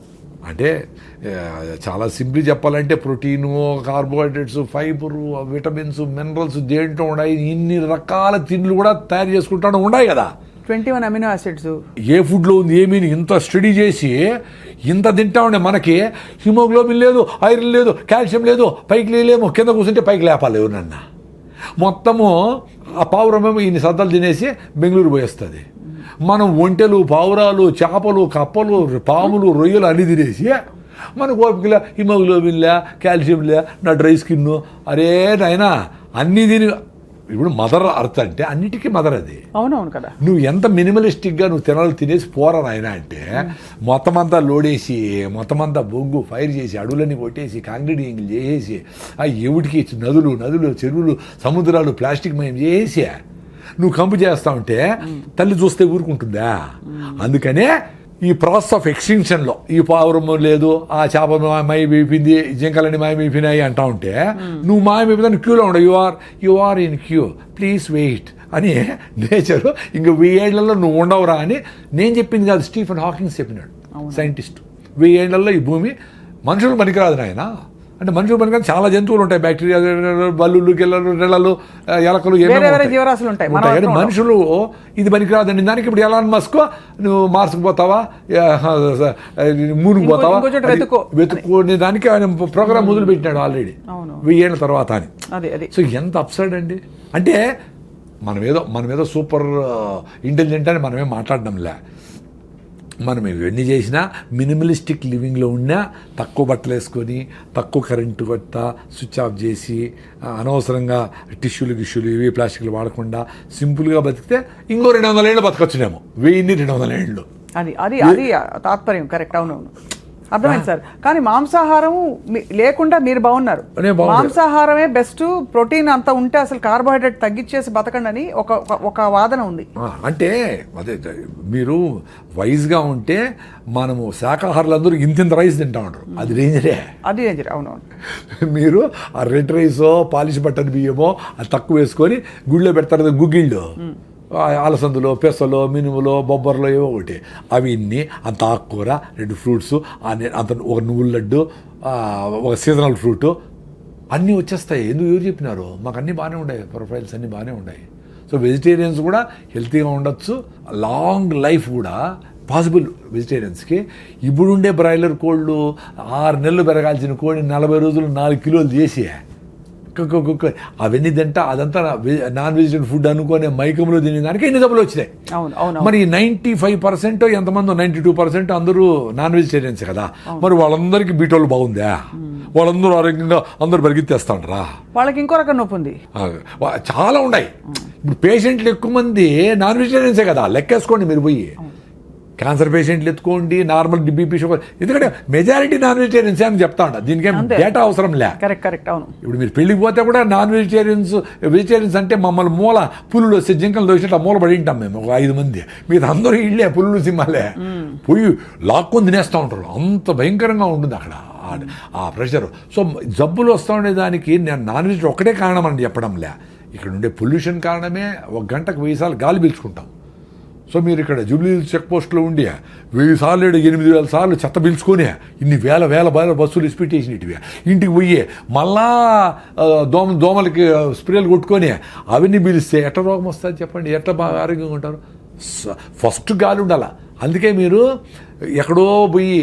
అంటే చాలా సింపుల్ చెప్పాలంటే protein, carbohydrates, fibre, vitamins, minerals దేంట్లో ఉన్నాయి. ఇన్ని రకాల తిండ్లు కూడా తయారు చేసుకుంటూ ఉన్నాయి కదా. 21 అమినో యాసిడ్స్ ఏ ఫుడ్లో ఉంది ఏమీ ఇంత స్టడీ చేసి ఇంత తింటా ఉండే మనకి హిమోగ్లోబిన్ లేదు, ఐరన్ లేదు, కాల్షియం లేదు, పైకి లేలేమో, కింద కూర్చుంటే పైకి లేపాలి ఎవరన్నా. మొత్తము ఆ పావురమేమో ఇన్ని సద్దలు తినేసి బెంగళూరు పోయేస్తుంది. మనం ఒంటెలు, పావురాలు, చేపలు, కప్పలు, పాములు, రొయ్యలు అన్ని తినేసి మనకు ఓపికలే, హిమోగ్లోబిన్లే, కాల్షియంలే, నా డ్రై స్కిన్, అరే నాయనా అన్నీ తిని. ఇప్పుడు మదర్ అర్త్ అంటే అన్నిటికీ మదర్ అది. అవునవును కదా. నువ్వు ఎంత మినిమలిస్టిక్గా నువ్వు తినాలి తినేసి పోరా నాయన అంటే మొత్తం అంతా లోడేసి, మొత్తం అంతా బొగ్గు ఫైర్ చేసి, అడవులన్నీ కొట్టేసి, కాంక్రీటింగ్లు చేసేసి, ఆ ఎవటికి నదులు, చెరువులు, సముద్రాలు ప్లాస్టిక్ మయం చేసి నువ్వు కంపు చేస్తా ఉంటే తల్లి చూస్తే ఊరుకుంటుందా? అందుకనే ఈ ప్రాసెస్ ఆఫ్ ఎక్స్టింక్షన్లో ఈ పావురము లేదు, ఆ చేప మాయమైపోయింది, జింకలని మాయమైపోయినాయి అంటా ఉంటే నువ్వు మాయమైపోయిన క్యూలో ఉండవు. You are in queue, please wait అని నేచర్ ఇంక 1000 ఏళ్లలో నువ్వు ఉండవురా అని నేను చెప్పింది కాదు, స్టీఫెన్ హాకింగ్స్ చెప్పినాడు, సైంటిస్ట్. 1000 ఏళ్లలో ఈ భూమి మనుషులు పనికిరాదు నాయన. అంటే మనుషులు పనికిరాదు, చాలా జంతువులు ఉంటాయి, బ్యాక్టీరియా, బల్లులు, గిల్లలు, రెళ్ళలు, ఎలకలు, జీవరాశులు ఉంటాయి. మనుషులు ఇది పనికిరాదండి. దానికి ఇప్పుడు ఎలాన్ మస్క్ నువ్వు మార్స్కి పోతావా, మూన్కి పోతావా, వెతుక్కునే దానికి ఆయన ప్రోగ్రామ్ మొదలు పెట్టినాడు ఆల్రెడీ 1000 ఏళ్ళ తర్వాత అని. సో ఎంత అప్సైడ్ అండి. అంటే మనం ఏదో సూపర్ ఇంటెలిజెంట్ అని మనమేం మాట్లాడడంలే. మనం ఇవన్నీ చేసినా మినిమలిస్టిక్ లివింగ్లో ఉన్నా తక్కువ బట్టలు వేసుకొని, తక్కువ కరెంటు కొట్ట స్విచ్ ఆఫ్ చేసి, అనవసరంగా టిష్యూలు ఇవి ప్లాస్టిక్లు వాడకుండా సింపుల్గా బతికితే ఇంకో 200 ఏళ్ళు బతకొచ్చునేమో. 200 ఏళ్ళు. అది తాత్పర్యం. కరెక్ట్. అవునవును, అర్థమైంది సార్. కానీ మాంసాహారం లేకుండా మీరు బాగున్నారు. మాంసాహారమే బెస్ట్, ప్రోటీన్ అంత ఉంటే అసలు కార్బోహైడ్రేట్ తగ్గించేసి బతకండి అని ఒక వాదన ఉంది. అంటే అదే మీరు వైజ్గా ఉంటే మనము శాకాహారులందరూ ఇంత రైస్ తింటా ఉంటారు, అది డేంజరే. అవునవును. మీరు ఆ రెడ్ రైసో, పాలిష్ బట్టన్ బియ్యమో అది తక్కువ వేసుకొని గుళ్ళో పెడతారు గుగ్గిళ్ళు, అలసందులో, పెసలో, మినుములో, బొబ్బర్లో ఏవో ఒకటి, అవి ఇన్ని అంత ఆకుకూర, 2 ఫ్రూట్స్, అంత ఒక నువ్వుల లడ్డు, ఒక సీజనల్ ఫ్రూట్ అన్నీ వచ్చేస్తాయి. ఎవరు చెప్పినారు? మాకు అన్నీ బాగానే ఉన్నాయి, ప్రొఫైల్స్ అన్నీ బాగానే ఉన్నాయి. సో వెజిటేరియన్స్ కూడా హెల్తీగా ఉండొచ్చు, లాంగ్ లైఫ్ కూడా పాసిబుల్ వెజిటేరియన్స్కి. ఇప్పుడుండే బ్రాయిలర్ కోళ్ళు 6 నెలలు పెరగాల్సిన కోడి 40 రోజులు 4 కిలోలు చేసి అవన్నీ తింటా అదంతా నాన్ వెజిటేరియన్ ఫుడ్ అనుకునే మైకంలో తినేదానికి ఎన్ని జబ్బులు వచ్చినాయి. మరి 95% ఎంతమంది 92% అందరూ నాన్ వెజిటేరియన్స్ కదా. మరి వాళ్ళందరికీ బీటోలు బాగుందా? వాళ్ళందరూ ఆరోగ్యంగా అందరూ పరిగెత్తేస్తా ఉంటారా? వాళ్ళకి ఇంకో రకం నొప్పి ఉంది, చాలా ఉన్నాయి. ఇప్పుడు పేషెంట్లు ఎక్కువ మంది నాన్ వెజిటేరియన్సే కదా, లెక్కేసుకోండి మీరు పోయి. క్యాన్సర్ పేషెంట్లు ఎత్తుకోండి, నార్మల్ బీపీ షుగర్, ఎందుకంటే మెజారిటీ నాన్ వెజిటేరియన్స్ అని చెప్తా ఉంటా. దీనికేం డేటా అవసరం లే. కరెక్ట్ అవును. ఇప్పుడు మీరు పెళ్ళికి పోతే కూడా నాన్ వెజిటేరియన్స్ అంటే మమ్మల్ని మూల పులులు వస్తే జింకలు దోసినట్టు మూల పడి ఉంటాం మేము, ఒక 5 మంది. మీరు అందరూ ఇళ్ళే పులులు సింహాలే పోయి లాక్కొని తినేస్తూ ఉంటారు. అంత భయంకరంగా ఉంటుంది అక్కడ ఆ ప్రెషర్. సో జబ్బులు వస్తూ ఉండే దానికి నేను నాన్ వెజ్ ఒకటే కారణం అని చెప్పడంలే, ఇక్కడ ఉండే పొల్యూషన్ కారణమే. 1 గంటకు 1000 సార్లు గాలి పీల్చుకుంటాం. సో మీరు ఇక్కడ జూబ్లీ చెక్ పోస్ట్లో ఉండి 1000 సార్లు 8000 సార్లు చెత్త పీల్చుకొని ఇన్ని వేల బస్సులు స్పీడ్ చేసినవి ఇంటికి పోయి మళ్ళా దోమలకి స్ప్రేలు కొట్టుకొని అవన్నీ పీలిస్తే ఎట్లా రోగం వస్తుంది చెప్పండి? ఎట్లా బాగా ఆరోగ్యంగా ఉంటారు? ఫస్ట్ గాలి ఉండాల. అందుకే మీరు ఎక్కడో పోయి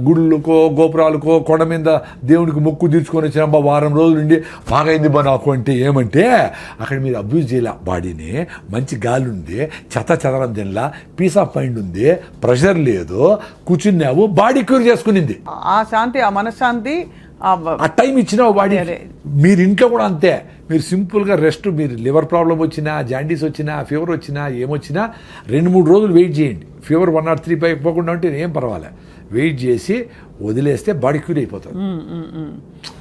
గుళ్ళకో గోపురాలకో కొండ మీద దేవునికి మొక్కు తీర్చుకొని వచ్చిన వారం రోజులు ఉండి బాగా అయింది బా నాకు అంటే ఏమంటే అక్కడ మీరు అబ్యూజ్ చేయాల బాడీని. మంచి గాలి ఉంది, చెదరం తినలా, పీస్ ఆఫ్ మైండ్ ఉంది, ప్రెషర్ లేదు, కూర్చున్నావు, బాడీ క్యూర్ చేసుకునింది. ఆ శాంతి, ఆ మనశ్శాంతి, ఆ టైం ఇచ్చిన బాడీ. మీరు ఇంట్లో కూడా అంతే. మీరు సింపుల్గా రెస్ట్, మీరు లివర్ ప్రాబ్లం వచ్చినా, జాండీస్ వచ్చినా, ఫీవర్ వచ్చినా, ఏమొచ్చినా 2-3 రోజులు వెయిట్ చేయండి. ఫీవర్ 103 పై పోకుండా ఉంటే ఏం పర్వాలే. వెయిట్ చేసి వదిలేస్తే బాడీ క్యూర్ అయిపోతుంది.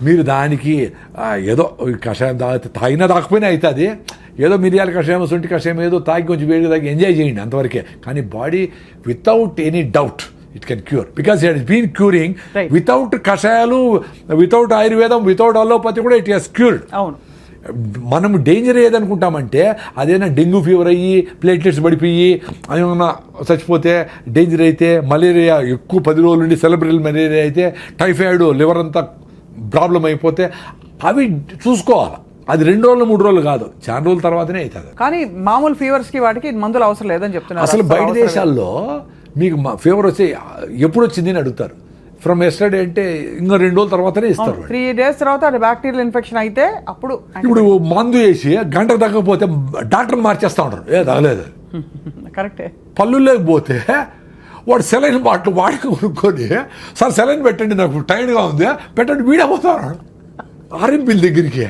మీరు దానికి ఏదో కషాయం తాగినా తాకపోయినా అవుతుంది. ఏదో మిరియాల కషాయం, శొంఠి కషాయం ఏదో తాగి కొంచెం వేడిగా తాగి ఎంజాయ్ చేయండి అంతవరకే. కానీ body without any doubt it can cure, because it has been curing without కషాయాలు, వితౌట్ ఆయుర్వేదం, వితౌట్ అలోపతి కూడా it has cured. అవును. మనం డేంజర్ ఏదనుకుంటామంటే అదేనా డెంగ్యూ ఫీవర్ అయ్యి ప్లేట్లెట్స్ పడిపోయి ఏమన్నా చచ్చిపోతే డేంజర్ అయితే, మలేరియా ఎక్కువ 10 రోజులు ఉండి సెలబ్రల్ మలేరియా అయితే, టైఫాయిడ్, లివర్ అంతా ప్రాబ్లం అయిపోతే అవి చూసుకోవాలి. అది 2 రోజులు 3 రోజులు కాదు, చాలా రోజుల తర్వాతనే అవుతుంది. కానీ మామూలు ఫీవర్స్కి వాటికి మందులు అవసరం లేదని చెప్తున్నారు. అసలు బయట దేశాల్లో మీకు ఫీవర్ వచ్చి ఎప్పుడు వచ్చింది అని అడుగుతారు. ఫ్రమ్ ఎస్టర్డే అంటే ఇంకా 2 రోజుల తర్వాతనే ఇస్తారు. 3 days తర్వాత అది బ్యాక్టీరియల్ ఇన్ఫెక్షన్ అయితే అప్పుడు. ఇప్పుడు మందు వేసి గంట తగ్గకపోతే డాక్టర్ మార్చేస్తూ ఉంటారు. తగలేదు కరెక్టే. పళ్ళు లేకపోతే వాడు సెలైన్ బాటిల్ వాడికి కొనుక్కొని, సార్ సెలైన్ పెట్టండి నాకు టైర్డ్గా ఉంది పెట్టండి, వీడపోతాడు ఆర్ఎంపీల దగ్గరికి.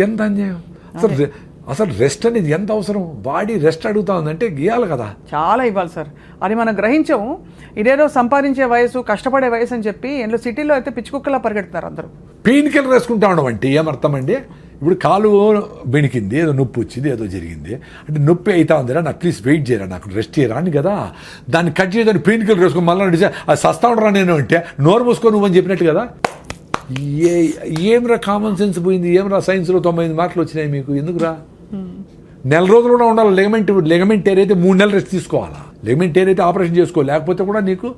ఎంత అన్యాయం అసలు రెస్ట్ అనేది ఎంత అవసరం? బాడీ రెస్ట్ అడుగుతా ఉందంటే గీయాలి కదా, చాలా ఇవ్వాలి సార్. అది మనం గ్రహించాము. ఇదేదో సంపాదించే వయసు, కష్టపడే వయసు అని చెప్పి సిటీలో అయితే పిచ్చుకుక్కలా పరిగెడుతున్నారు అందరూ. పెయిన్ కిల్లర్ వేసుకుంటా ఉండమంటే ఏమర్థం అండి? ఇప్పుడు కాలు బెణికింది, ఏదో నొప్పి వచ్చింది, ఏదో జరిగింది అంటే నొప్పి అవుతా ఉందిరా, అట్లీస్ట్ వెయిట్ చేయరా, నాకు రెస్ట్ చేయరా అని కదా. దాన్ని కట్ చేయడానికి పెయిన్ కిల్లర్ వేసుకొని మళ్ళీ అది సస్తా ఉండరా నేను అంటే నోరు మూసుకో నువ్వు అని చెప్పినట్టు కదా. ఏమిరా కామన్ సెన్స్ పోయింది? ఏమిరా సైన్స్లో 98 మార్కులు వచ్చినాయి మీకు? ఎందుకురా? నెల రోజులు కూడా ఉండాలి. లెగమెంట్ టేర్ అయితే 3 నెలలు రెస్ట్ తీసుకోవాలా. లెగమెంట్ టేర్ అయితే ఆపరేషన్ చేసుకో, లేకపోతే కూడా నీకు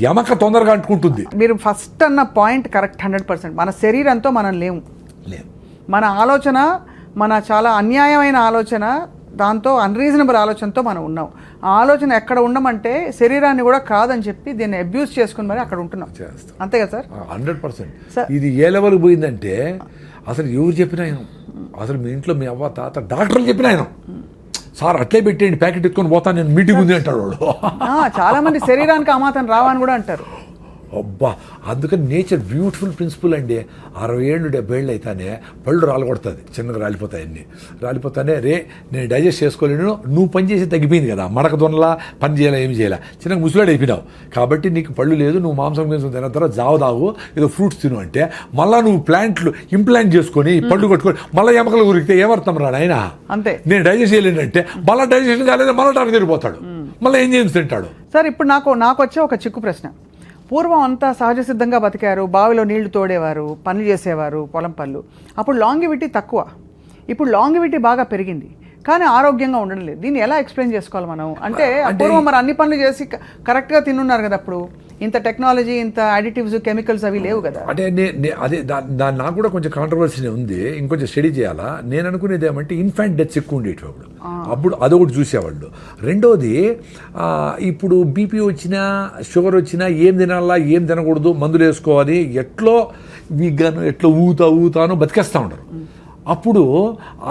ఎమక తొందరగా అంటుకుంటుంది. మీరు ఫస్ట్ అన్న పాయింట్ కరెక్ట్ 100%. మన శరీరంతో మనం లేము. మన ఆలోచన, మన చాలా అన్యాయమైన ఆలోచన, దాంతో అన్రీజనబుల్ ఆలోచనతో మనం ఉన్నాం. ఆ ఆలోచన ఎక్కడ ఉండమంటే శరీరాన్ని కూడా కాదని చెప్పి దీన్ని అబ్యూస్ చేసుకుని మరి అక్కడ ఉంటున్నాం. అంతే కదా సార్? 100%. ఇది ఏ లెవెల్కి పోయిందంటే అసలు ఎవరు చెప్పినా అసలు మీ ఇంట్లో మీ అవ్వ తాత డాక్టర్లు చెప్పినా ఆయన సార్ అట్లే పెట్టేయండి ప్యాకెట్ ఎత్తుకొని పోతాను నేను మీటింగ్ ఉంది అంటాడు వాడు. చాలా మంది శరీరానికి అమాతం రావని కూడా అంటారు. అబ్బా, అందుకని నేచర్ బ్యూటిఫుల్ ప్రిన్సిపల్ అండి. 60 ఏళ్ళు 70 ఏళ్ళు అయితేనే పళ్ళు రాలగొడుతుంది, చిన్నగా రాలిపోతాయి. అన్నీ రాలిపోతానే రే నేను డైజెస్ట్ చేసుకోలేను, నువ్వు పని చేసి తగ్గిపోయింది కదా, మడక దొనలా పని చేయాలా ఏమి చేయాలా, చిన్నగా ముసలాడు అయిపోయినావు కాబట్టి నీకు పళ్ళు లేదు, నువ్వు మాంసం తిన్న తర్వాత జావ తాగు, ఏదో ఫ్రూట్స్ తిను అంటే మళ్ళీ నువ్వు ఇంప్లాంట్ చేసుకొని పళ్ళు కట్టుకొని మళ్ళీ ఎమకలు ఉరికితే ఏమర్థం రా ఆయన? అంతే. నేను డైజెస్ట్ చేయలేనంటే మళ్ళీ డైజెషన్ కాలేదు, మళ్ళీ టానికి తిరిగిపోతాడు, మళ్ళీ ఏం చేసి తింటాడు. సార్ ఇప్పుడు నాకు వచ్చే ఒక చిక్కు ప్రశ్న. పూర్వం అంతా సహజ సిద్ధంగా బతికారు, బావిలో నీళ్లు తోడేవారు, పనులు చేసేవారు, పొలం పనులు. అప్పుడు లాంగివిటీ తక్కువ, ఇప్పుడు లాంగివిటీ బాగా పెరిగింది కానీ ఆరోగ్యంగా ఉండడం లేదు. దీన్ని ఎలా ఎక్స్ప్లెయిన్ చేసుకోవాలి మనం? అంటే పూర్వం మరి అన్ని పనులు చేసి కరెక్ట్గా తిన్నున్నారు కదా, అప్పుడు ఇంత టెక్నాలజీ, ఇంత అడిటివ్స్, కెమికల్స్ అవి లేవు కదా. అంటే అదే దాని నాకు కూడా కొంచెం కాంట్రవర్సీ ఉంది, ఇంకొంచెం స్టడీ చేయాలా. నేను అనుకునేది ఏమంటే ఇన్ఫాంట్ డెత్స్ ఎక్కువ ఉండేటప్పుడు, అప్పుడు అదొకటి చూసేవాళ్ళు. రెండోది ఇప్పుడు బీపీ వచ్చినా షుగర్ వచ్చినా ఏం తినాలా ఏం తినకూడదు, మందులు వేసుకోవాలి, ఎట్లో వీగాను ఎట్లా ఊతాను బతికేస్తూ ఉంటారు. అప్పుడు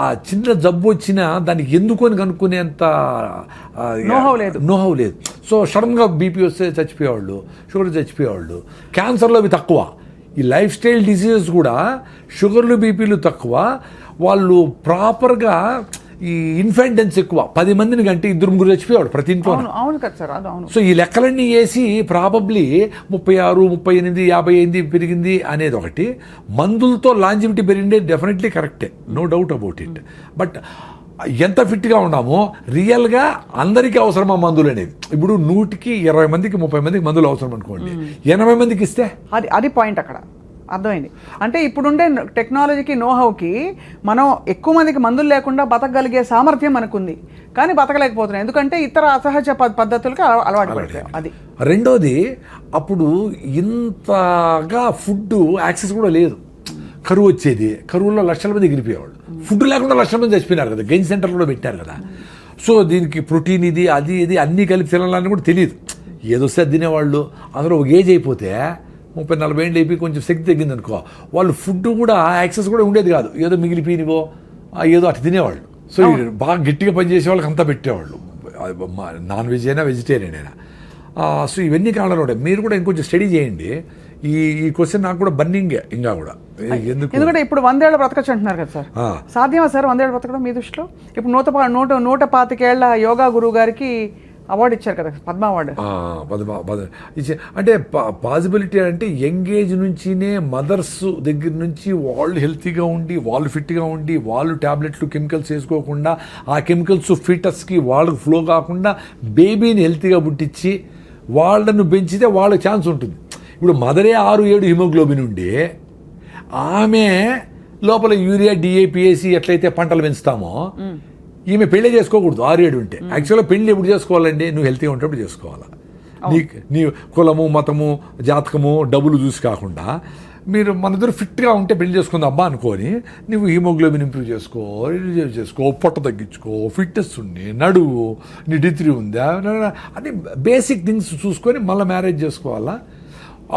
ఆ చిన్న జబ్బు వచ్చినా దానికి ఎందుకు అని కనుక్కునేంత నోహవ్ లేదు. సో సడన్గా బీపీ వస్తే చచ్చిపోయేవాళ్ళు, షుగర్ చచ్చిపోయేవాళ్ళు. క్యాన్సర్లో అవి తక్కువ. ఈ లైఫ్ స్టైల్ డిసీజెస్ కూడా షుగర్లు బీపీలు తక్కువ. వాళ్ళు ప్రాపర్గా ఈ ఇన్ఫెంటెన్స్ ఎక్కువ, 10 మందిని కంటే 2-3 చచ్చిపోయాడు ప్రతి ఇంట్లో. అవును కదా సార్, అది అవును. సో ఈ లెక్కలన్నీ వేసి ప్రాబబ్లీ 36, 38, 58 పెరిగింది అనేది ఒకటి. మందులతో లాంజివిటీ పెరిగిందే డెఫినెట్లీ కరెక్టే, no doubt about it. But ఎంత ఫిట్గా ఉన్నామో రియల్గా అందరికీ అవసరమా మందులు అనేది. ఇప్పుడు 100కి 20 మందికి 30 మందికి మందులు అవసరం అనుకోండి, 80 మందికి ఇస్తే అది పాయింట్ అక్కడ అర్థమైంది. అంటే ఇప్పుడుండే టెక్నాలజీకి, నోహౌకి మనం ఎక్కువ మందికి మందులు లేకుండా బతకగలిగే సామర్థ్యం మనకుంది, కానీ బతకలేకపోతున్నాం ఎందుకంటే ఇతర అసహజ పద్ధతులకి అలవాటు పడతాం. అది రెండోది, అప్పుడు ఇంతగా ఫుడ్ యాక్సెస్ కూడా లేదు. కరువు వచ్చేది, కరువులో లక్షల మంది ఎగిరిపోయేవాళ్ళు. ఫుడ్ లేకుండా లక్షల మంది చచ్చిపోయినారు కదా, గెయిన్ సెంటర్లో కూడా పెట్టారు కదా. సో దీనికి ప్రోటీన్ ఇది అది ఇది అన్నీ కలిపి తినాలని కూడా తెలియదు, ఏదో వస్తే తినేవాళ్ళు. అందరూ ఒక ఏజ్ అయిపోతే 30-40 ఏళ్ళు అయిపోయి కొంచెం శక్తి తగ్గింది అనుకో, వాళ్ళు ఫుడ్ కూడా యాక్సెస్ కూడా ఉండేది కాదు, ఏదో మిగిలిపోయినవో ఏదో అటు తినేవాళ్ళు. సో బాగా గట్టిగా పనిచేసే వాళ్ళకి అంతా పెట్టేవాళ్ళు, నాన్ వెజ్ అయినా వెజిటేరియన్ అయినా. సో ఇవన్నీ కారణాలు ఉంటాయి. మీరు కూడా ఇంకొంచెం స్టడీ చేయండి. ఈ క్వశ్చన్ నాకు కూడా బర్నింగే ఇంకా కూడా. ఎందుకంటే ఇప్పుడు 100 ఏళ్ళు బ్రతకచ్చు అంటున్నారు కదా సార్, సాధ్యమా సార్ 100 ఏళ్ళు బ్రతకడం మీ దృష్టిలో? ఇప్పుడు 125 ఏళ్ల యోగా గురువు గారికి అవార్డు ఇచ్చారు కదా, పద్మ అవార్డు. అంటే పాసిబిలిటీ అంటే యంగ్ ఏజ్ నుంచినే మదర్స్ దగ్గర నుంచి వాళ్ళు హెల్తీగా ఉండి, వాళ్ళు ఫిట్గా ఉండి, వాళ్ళు ట్యాబ్లెట్లు కెమికల్స్ వేసుకోకుండా, ఆ కెమికల్స్ ఫీటస్కి వాళ్ళకి ఫ్లో కాకుండా బేబీని హెల్తీగా పుట్టించి వాళ్ళను పెంచితే వాళ్ళకి ఛాన్స్ ఉంటుంది. ఇప్పుడు మదరే 6-7 హిమోగ్లోబిన్ ఉండి ఆమె లోపల యూరియా, డిఏపిఏసి ఎట్లయితే పంటలు పెంచుతామో, ఈమె పెళ్లి చేసుకోకూడదు 6-7 ఉంటే. యాక్చువల్గా పెళ్లి ఎప్పుడు చేసుకోవాలండి? నువ్వు హెల్తీగా ఉంటప్పుడు చేసుకోవాలా. నీ కులము, మతము, జాతకము, డబ్బులు చూసి కాకుండా మీరు మన దగ్గర ఫిట్గా ఉంటే పెళ్లి చేసుకుంది అబ్బా అనుకొని, నువ్వు హీమోగ్లోబిన్ ఇంప్రూవ్ చేసుకో, పొట్ట తగ్గించుకో, ఫిట్నెస్ ఉండి, నడువు, నీ డిగ్రీ ఉందా అని బేసిక్ థింగ్స్ చూసుకొని మళ్ళీ మ్యారేజ్ చేసుకోవాలా.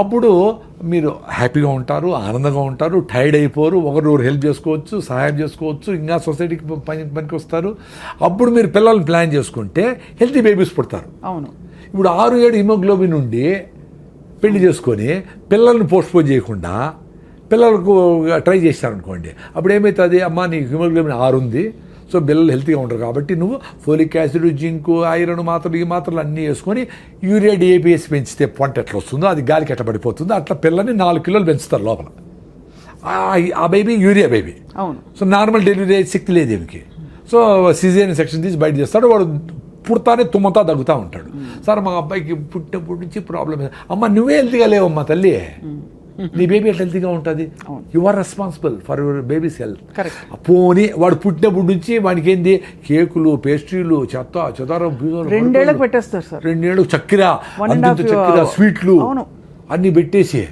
అప్పుడు మీరు హ్యాపీగా ఉంటారు, ఆనందంగా ఉంటారు, టైర్డ్ అయిపోరు, ఒకరు హెల్ప్ చేసుకోవచ్చు, సహాయం చేసుకోవచ్చు, ఇంకా సొసైటీకి పనికి వస్తారు. అప్పుడు మీరు పిల్లల్ని ప్లాన్ చేసుకుంటే హెల్తీ బేబీస్ పుడతారు. అవును. ఇప్పుడు 6-7 హిమోగ్లోబిన్ ఉండి పెళ్లి చేసుకొని పిల్లల్ని పోస్ట్పోన్ చేయకుండా పిల్లలకు ట్రై చేశారనుకోండి, అప్పుడు ఏమవుతుంది? అమ్మ నీ హిమోగ్లోబిన్ 6 ఉంది, సో పిల్లలు హెల్తీగా ఉంటారు కాబట్టి నువ్వు ఫోలిక్ యాసిడ్, జింకు, ఐరన్ మాత్రలు, ఈ మాత్రలు అన్నీ వేసుకొని యూరియా, డిఏపిఎస్ పెంచితే పొంట ఎట్లా వస్తుందో అది గాలికి ఎట్లా పడిపోతుందో అట్లా పిల్లని 4 కిలోలు పెంచుతారు లోపల. ఆ బేబీ యూరియా బేబీ. అవును. సో నార్మల్ డెలివరీ శక్తి లేదు ఏమికి. సో సిజేరియన్ సెక్షన్ తీసి బయట చేస్తాడు, వాడు పుడతానే తుమ్మతా తగ్గుతూ ఉంటాడు. సార్ మా అబ్బాయికి పుట్టినప్పటి నుంచి ప్రాబ్లం. అమ్మ నువ్వే హెల్తీగా లేవమ్మా తల్లి, నీ బేబీ ఎట్లా హెల్తీగా ఉంటుంది? You are responsible for your baby's health. పోనీ వాడు పుట్టినప్పటి నుంచి వాడికి ఏంది కేకులు, పేస్ట్రీలు, చెదారం 2 ఏళ్ళకి పెట్టేస్తారు సార్. 2 ఏళ్ళకి చక్కెర, చక్కెర, స్వీట్లు అన్నీ పెట్టేసి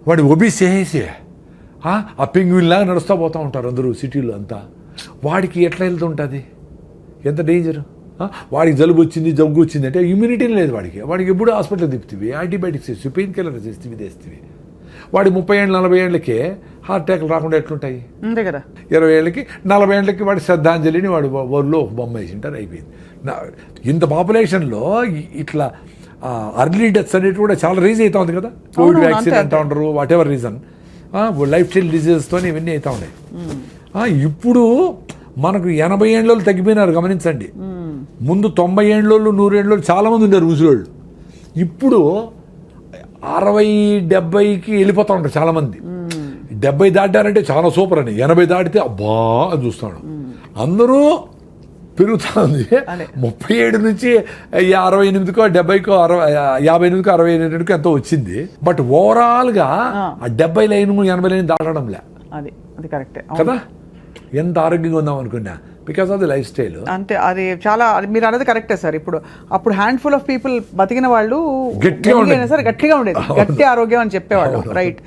వాడి ఒబీస్ చేసేసి ఆ పెంగ్విన్ లాగా నడుస్తూ పోతూ ఉంటారు అందరూ సిటీలో అంతా. వాడికి ఎట్లా వెళ్తుంటుంది? ఎంత డేంజర్. వాడికి జలుబు వచ్చింది, జబ్బు వచ్చింది అంటే ఇమ్యూనిటీ లేదు వాడికి ఎప్పుడు హాస్పిటల్ తిప్పుతీవి, యాంటీబయాటిక్స్ వేస్తావి, పెయిన్ కిల్లర్స్ వేస్తేవి. వాడి 30 ఏళ్ళు 40 ఏళ్ళకే హార్ట్ అటాక్లు రాకుండా ఎట్లుంటాయి? అంతే కదా. 20 ఏళ్ళకి 40 ఏళ్ళకి వాడి శ్రద్ధాంజలిని వాడు ఊళ్ళో ఒక బొమ్మ వేసింటారు, అయిపోయింది. ఇంత పాపులేషన్లో ఇట్లా అర్లీ డెత్స్ అనేవి కూడా చాలా రీజన్ అవుతా ఉంది కదా. కోవిడ్ వ్యాక్సిన్ అంటూ ఉంటారు, whatever reason, lifestyle డిజీజెస్తో ఇవన్నీ అవుతా ఉన్నాయి. ఇప్పుడు మనకు 80 ఏళ్ళలో తగ్గిపోయినారు గమనించండి. ముందు 90 ఏళ్ళోళ్ళు 100 ఏళ్ళోళ్ళు చాలామంది ఉన్నారు ముసలోళ్ళు. ఇప్పుడు 60-70కి వెళ్ళిపోతూ ఉంటారు చాలామంది. 70 దాటారంటే చాలా సూపర్ అని, 80 దాటితే అబ్బా అని చూస్తాడు. అందరూ పెరుగుతూ ఉంది. 37 నుంచి 68కో 70కో 58కో 68కో ఎంతో వచ్చింది. బట్ ఓవరాల్గా ఆ 70 లైన్ 80 లైన్ దాటడంలే. అది కరెక్టే కదా. ఎంత ఆరోగ్యంగా ఉందాం అనుకున్నా because of the life style. అంతే, అది చాలా మీరు అనేది కరెక్టే సార్. అప్పుడు హ్యాండ్ఫుల్ ఆఫ్ పీపుల్ బతికిన వాళ్ళు గట్టిగా ఉండేది, గట్టి ఆరోగ్యం అని చెప్పేవాళ్ళు. రైట్.